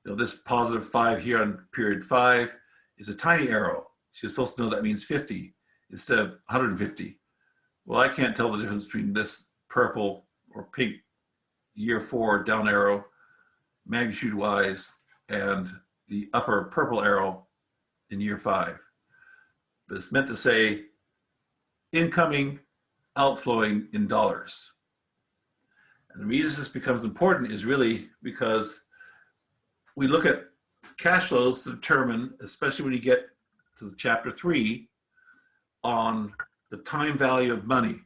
You know, this positive 5 here on period 5 is a tiny arrow. You're supposed to know that means 50 instead of 150. Well, I can't tell the difference between this purple or pink year 4 down arrow magnitude wise and the upper purple arrow in year 5. But it's meant to say incoming, outflowing in dollars. And the reason this becomes important is really because we look at cash flows to determine, especially when you get to chapter 3, on the time value of money.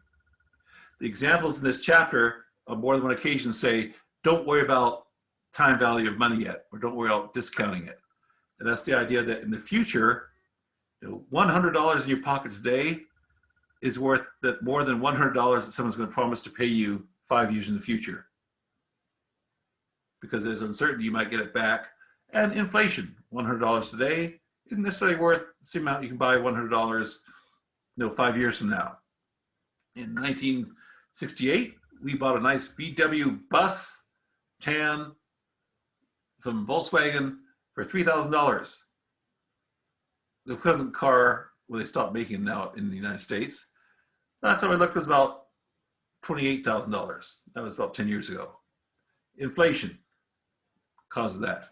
The examples in this chapter on more than one occasion say, don't worry about time value of money yet, or don't worry about discounting it. And that's the idea that in the future, $100 in your pocket today is worth that more than $100 that someone's going to promise to pay you 5 years in the future. Because there's uncertainty, you might get it back. And inflation, $100 today isn't necessarily worth the same amount you can buy $100 5 years from now. In 1968, we bought a nice VW bus, tan, from Volkswagen for $3,000. The equivalent car, well, they stopped making them now in the United States. Last time I looked was about $28,000. That was about 10 years ago. Inflation causes that.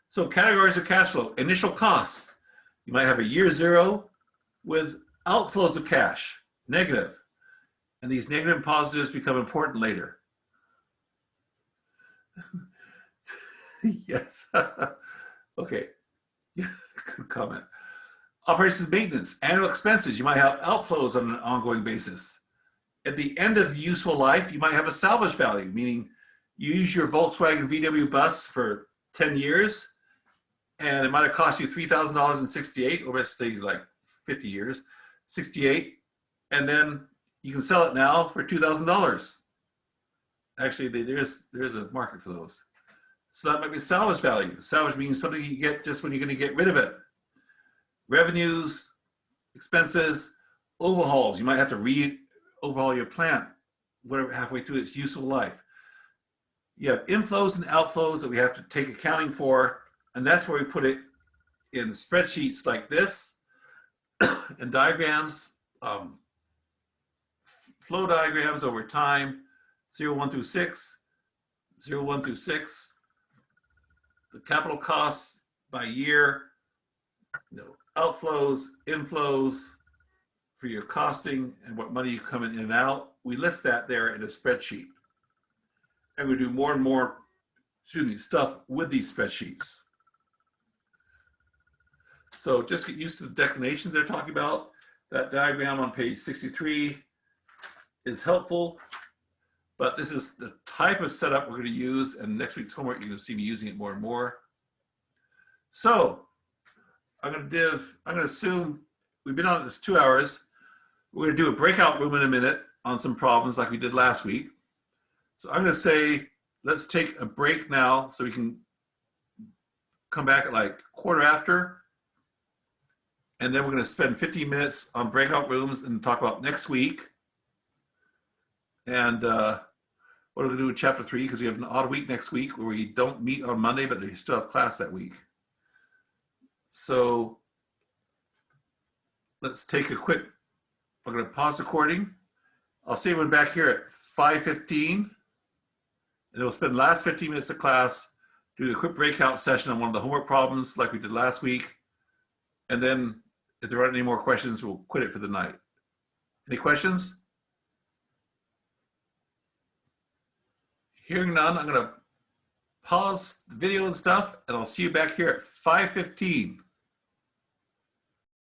So categories of cash flow. Initial costs. You might have a year 0 with outflows of cash, negative. And these negative and positives become important later. Yes. Okay. Yeah, good comment. Operations maintenance, annual expenses. You might have outflows on an ongoing basis. At the end of the useful life, you might have a salvage value, meaning you use your Volkswagen VW bus for 10 years, and it might have cost you $3,000 in 68, or let's say like 50 years, 68, and then you can sell it now for $2,000. Actually, there's a market for those. So that might be salvage value. Salvage means something you get just when you're going to get rid of it. Revenues, expenses, overhauls. You might have to overhaul your plant whatever halfway through its useful life. You have inflows and outflows that we have to take accounting for, and that's where we put it in spreadsheets like this and diagrams, flow diagrams over time, 0, 1 through 6, 0, 1 through 6, the capital costs by year, outflows, inflows for your costing and what money you come in and out. We list that there in a spreadsheet. And we do more and more, stuff with these spreadsheets. So just get used to the declinations they're talking about. That diagram on page 63 is helpful, but this is the type of setup we're going to use, and next week's homework, you're going to see me using it more and more. So I'm going to assume we've been on this 2 hours. We're going to do a breakout room in a minute on some problems like we did last week. So I'm going to say, let's take a break now so we can come back at like 1/4 and then we're going to spend 15 minutes on breakout rooms and talk about next week. And what we're going to do in chapter 3, because we have an odd week next week where we don't meet on Monday, but we still have class that week. So let's take a quick, I'm going to pause recording. I'll see everyone back here at 5:15. And we'll spend the last 15 minutes of class doing a quick breakout session on one of the homework problems like we did last week. And then if there aren't any more questions, we'll quit it for the night. Any questions? Hearing none, I'm going to pause the video and stuff, and I'll see you back here at 5:15.